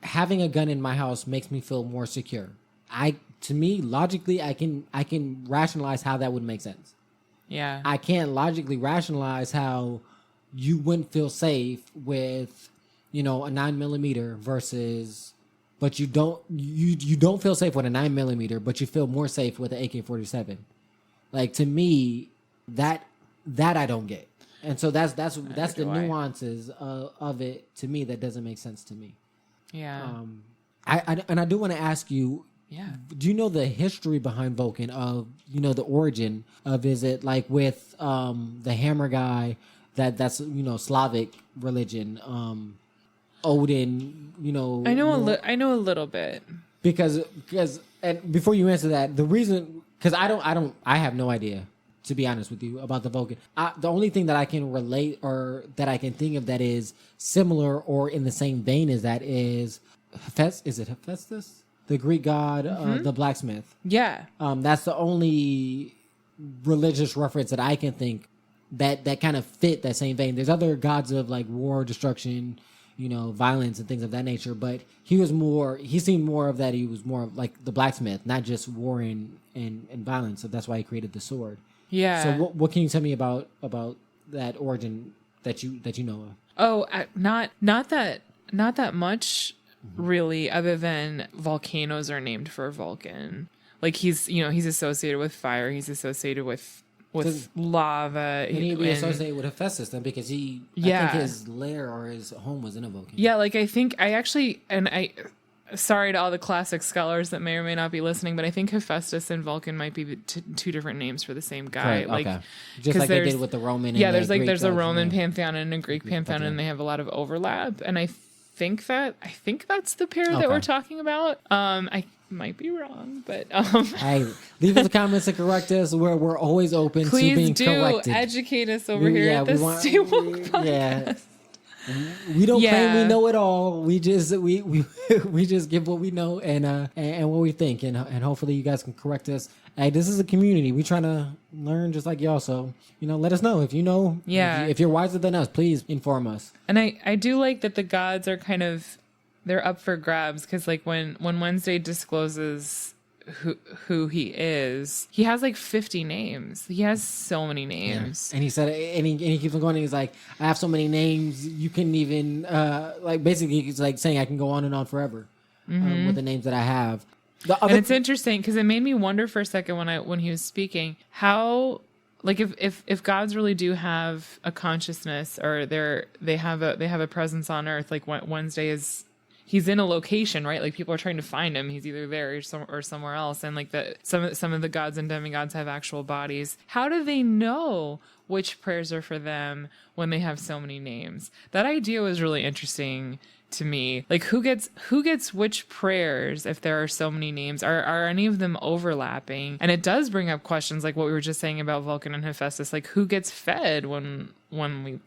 having a gun in my house makes me feel more secure. To me, logically, I can rationalize how that would make sense. Yeah. I can't logically rationalize how you wouldn't feel safe with, a 9mm versus. But you don't feel safe with a 9mm, but you feel more safe with an AK-47. Like, to me, that I don't get, and so that's the nuances of it to me that doesn't make sense to me. Yeah. I do want to ask you. Yeah. Do you know the history behind Vulcan of the origin of, is it like with the hammer guy that's Slavic religion? Odin, you know. I know a little bit. Because and before you answer that, the reason, because I have no idea, to be honest with you, about the Vulcan. The only thing that I can relate or that I can think of that is similar or in the same vein as that is is it Hephaestus, the Greek god, the blacksmith? Yeah. That's the only religious reference that I can think that kind of fit that same vein. There's other gods of like war, destruction, you know, violence and things of that nature, but he seemed more of that. He was more like the blacksmith, not just war and violence. So that's why he created the sword. Yeah. So what can you tell me about that origin that you know of? Oh, not that much really, other than volcanoes are named for Vulcan. Like he's associated with fire. He's associated with lava. Can he be associated with Hephaestus then? Because I think his lair or his home was in a volcano. Yeah, like sorry to all the classic scholars that may or may not be listening, but I think Hephaestus and Vulcan might be two different names for the same guy. Correct, like, okay. Just like they did with the Roman. Yeah, and there's a Roman Greek pantheon and a Greek pantheon, and they have a lot of overlap. And I think that's the pair that we're talking about. I might be wrong, but hey, leave us the comments and correct us. We're always open to being corrected. Please do educate us over here at the Stay Woke Podcast. Yeah. We don't claim we know it all. We just we just give what we know and what we think, and hopefully you guys can correct us. Hey, this is a community. We trying to learn just like y'all. So let us know if you know. Yeah. If you're wiser than us, please inform us. And I do like that the gods are kind of, they're up for grabs, because like when Wednesday discloses who he is, he has like 50 names. He has so many names. Yeah. And he said, and he keeps on going. And he's like, I have so many names. You couldn't even like basically he's like saying I can go on and on forever with the names that I have. And it's interesting because it made me wonder for a second when he was speaking how, like, if gods really do have a consciousness, or they have a presence on earth, like Wednesday is. He's in a location, right? Like people are trying to find him. He's either there or somewhere else. And like some of the gods and demigods have actual bodies. How do they know which prayers are for them when they have so many names? That idea was really interesting to me. Like who gets which prayers if there are so many names? Are any of them overlapping? And it does bring up questions like what we were just saying about Vulcan and Hephaestus. Like who gets fed when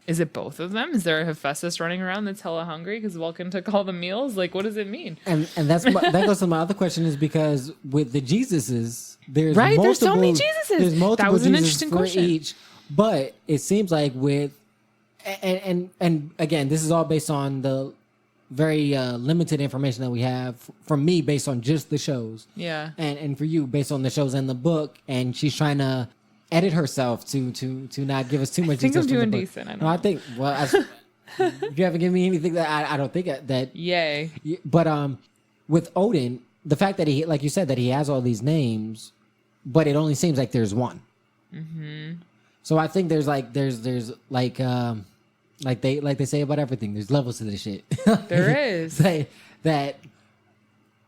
is it both of them? Is there a Hephaestus running around that's hella hungry because Vulcan took all the meals? Like what does it mean? And that goes to my other question, is because with the Jesuses, there's so many Jesuses. There's multiple that was an Jesus interesting for question. each, but it seems like with and again, this is all based on the very limited information that we have from me based on just the shows. Yeah. And for you based on the shows and the book, and she's trying to edit herself to not give us too much details. I think I'm doing decent. I think you haven't given me anything that I don't think that. Yay. But with Odin, the fact that he, like you said, that he has all these names, but it only seems like there's one. Mm-hmm. So I think there's like they say about everything, there's levels to this shit. There is.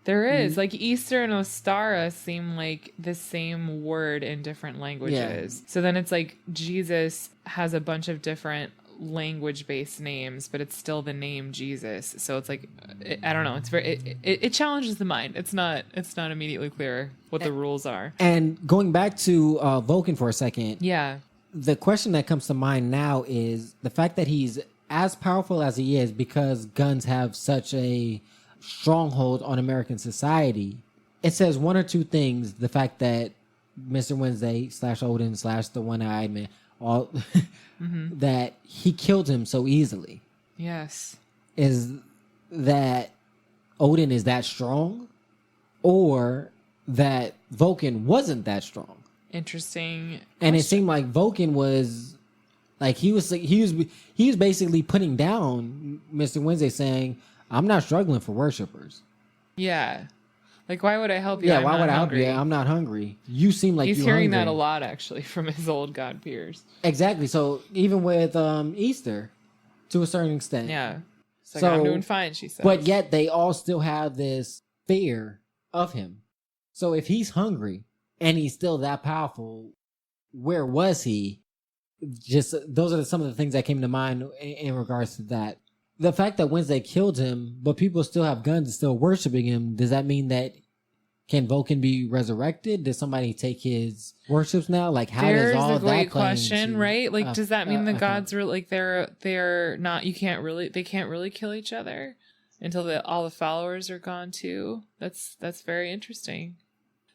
There is. Like Easter and Ostara seem like the same word in different languages. Yeah. So then it's like Jesus has a bunch of different language-based names, but it's still the name Jesus. So it's like, I don't know. It's it challenges the mind. It's not immediately clear what the rules are. And going back to Vulcan for a second. Yeah. The question that comes to mind now is the fact that he's as powerful as he is because guns have such a stronghold on American society. It says one or two things. The fact that Mr. Wednesday / Odin / the one-eyed man, all that he killed him so easily. Yes. Is that Odin is that strong, or that Vulcan wasn't that strong? Interesting. And it seemed like Vulcan was like he was basically putting down Mr. Wednesday, saying, I'm not struggling for worshipers. Yeah. Like, why would I help you? Yeah, why would I help you? I'm not hungry. You seem like he's hearing that a lot, actually, from his old god peers. Exactly. So even with Easter, to a certain extent. Yeah. It's like, I'm doing fine, she says. But yet they all still have this fear of him. So if he's hungry and he's still that powerful, where was he? Just those are some of the things that came to mind in regards to that. the fact that Wednesday killed him, but people still have guns and still worshiping him, does that mean that can Vulcan be resurrected? Does somebody take his worships now? Like, how There's does all a that great play question, into, right? Like, does that mean the okay. gods were like they're not? They can't really kill each other until all the followers are gone too. That's very interesting.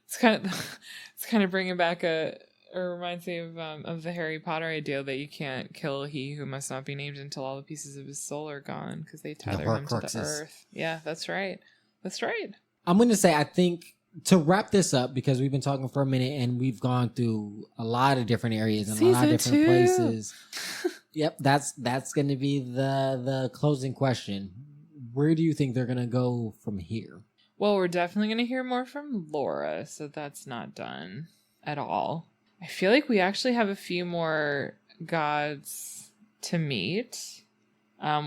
It's kind of bringing back or reminds me of the Harry Potter idea that you can't kill he who must not be named until all the pieces of his soul are gone because they tether him to the earth. Yeah, that's right. That's right. I'm going to say, I think, to wrap this up, because we've been talking for a minute and we've gone through a lot of different areas and a lot of different places. Yep, that's going to be the closing question. Where do you think they're going to go from here? Well, we're definitely going to hear more from Laura, so that's not done at all. I feel like we actually have a few more gods to meet.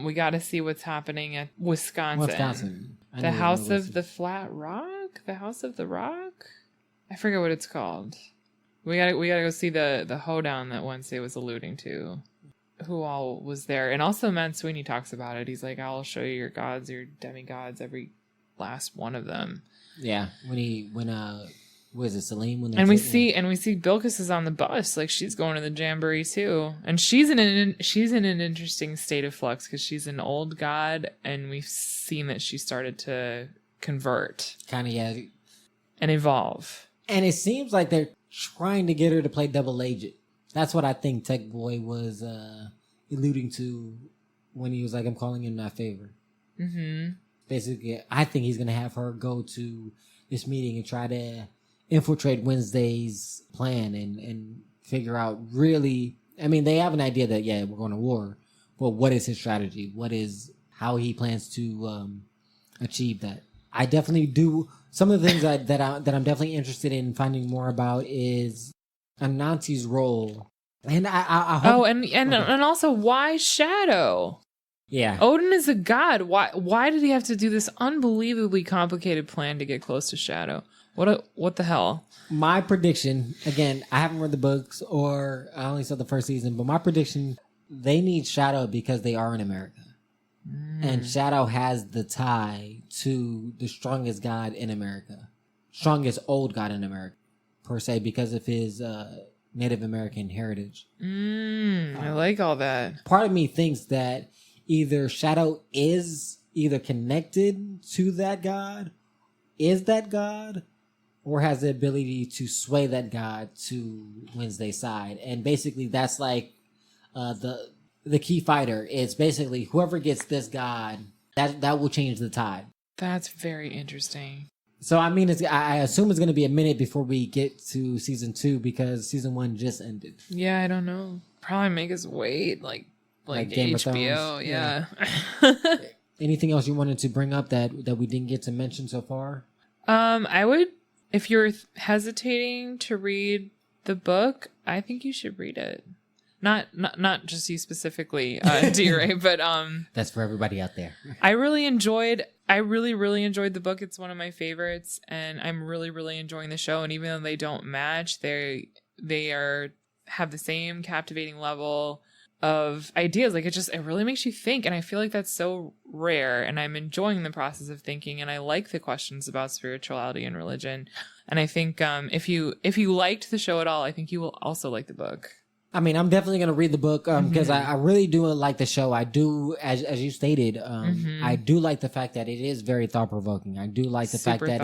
We got to see what's happening at Wisconsin. The House of the Flat Rock? The House of the Rock? I forget what it's called. We gotta go see the hoedown that Wednesday was alluding to. Who all was there. And also Matt Sweeney talks about it. He's like, I'll show you your gods, your demigods, every last one of them. Yeah. Was it Celine? And we see Bilquis is on the bus. Like, she's going to the Jamboree too. And she's in an interesting state of flux because she's an old god, and we've seen that she started to convert. Kind of, yeah. And evolve. And it seems like they're trying to get her to play double agent. That's what I think Tech Boy was alluding to when he was like, I'm calling in my favor. Mm-hmm. Basically, I think he's going to have her go to this meeting and try to infiltrate Wednesday's plan and figure out really, I mean, they have an idea that, yeah, we're going to war, but what is his strategy? What is how he plans to achieve that? I definitely do. Some of the things that I'm definitely interested in finding more about is Anansi's role. And I hope... and also, why Shadow? Yeah. Odin is a god. Why did he have to do this unbelievably complicated plan to get close to Shadow? What the hell? My prediction, again, I haven't read the books or I only saw the first season, but my prediction, they need Shadow because they are in America. And Shadow has the tie to the strongest god in America. Strongest old god in America, per se, because of his Native American heritage. I like all that. Part of me thinks that either Shadow is either connected to that god, is that god, or has the ability to sway that god to Wednesday's side. And basically that's like the key fighter. It's basically whoever gets this god, that will change the tide. That's very interesting. So I mean, I assume it's going to be a minute before we get to season 2 because season 1 just ended. Yeah, I don't know. Probably make us wait like Game HBO. of Thrones. Yeah. Anything else you wanted to bring up that we didn't get to mention so far? I would, if you're hesitating to read the book, I think you should read it. Not just you specifically, DeRa, but that's for everybody out there. I really enjoyed the book. It's one of my favorites, and I'm really enjoying the show. And even though they don't match, they have the same captivating level of ideas. Like, it really makes you think, and I feel like that's so rare, and I'm enjoying the process of thinking, and I like the questions about spirituality and religion. And I think if you liked the show at all, I think you will also like the book. I mean, I'm definitely going to read the book because I really do like the show. I do, as you stated, I do like the fact that it is very thought-provoking. I do like the fact that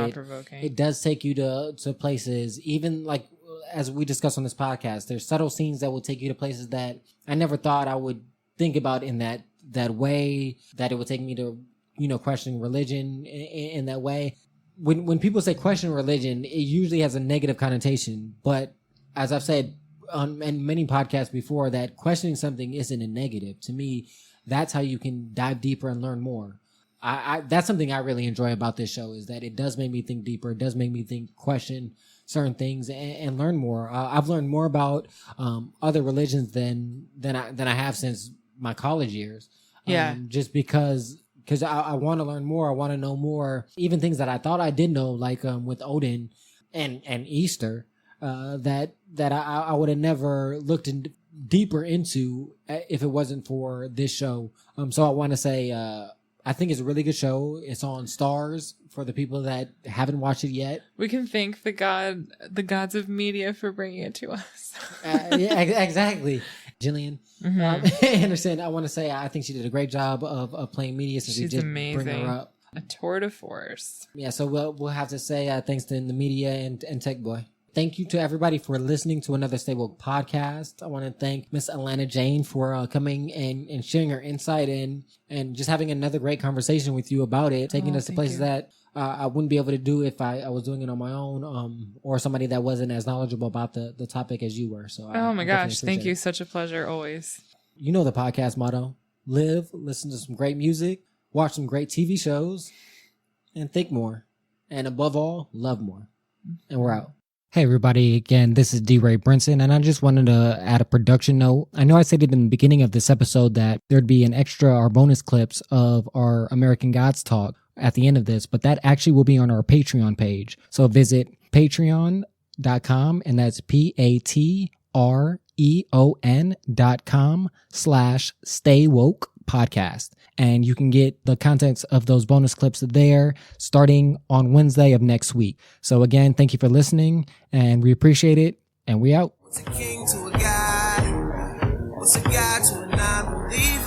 it does take you to places, even like as we discussed on this podcast, there's subtle scenes that will take you to places that I never thought I would think about in that way, that it would take me to, questioning religion in that way. When people say question religion, it usually has a negative connotation. But as I've said on many podcasts before, that questioning something isn't a negative. To me, that's how you can dive deeper and learn more. That's something I really enjoy about this show, is that it does make me think deeper. It does make me question certain things and learn more. I've learned more about other religions than I have since my college years. Just because I want to learn more. I want to know more. Even things that I thought I did know, like with Odin and Easter, that I would have never looked deeper into if it wasn't for this show. So I want to say I think it's a really good show. It's on STARZ for the people that haven't watched it yet. We can thank the gods of media for bringing it to us. Yeah, exactly. Gillian Anderson, I want to say I think she did a great job of playing media since we She's did amazing. bring her up. A tour de force. Yeah, so we'll have to say thanks to the media and Tech Boy. Thank you to everybody for listening to another Stay Woke podcast. I want to thank Miss Alanna Jane for coming and sharing her insight and just having another great conversation with you about it, taking us to places that I wouldn't be able to do if I was doing it on my own, or somebody that wasn't as knowledgeable about the topic as you were. So oh my gosh, thank you. Such a pleasure always. You know the podcast motto: live, listen to some great music, watch some great TV shows, and think more. And above all, love more. And we're out. Hey everybody, again, this is DeRa Brinson, and I just wanted to add a production note. I know I said it in the beginning of this episode that there'd be an extra or bonus clips of our American Gods talk at the end of this, but that actually will be on our Patreon page. So visit patreon.com, and that's patreon.com/staywoke podcast. And you can get the contents of those bonus clips there starting on Wednesday of next week. So again, thank you for listening, and we appreciate it, and we out. What's a king to a god? What's a god to a non-believer?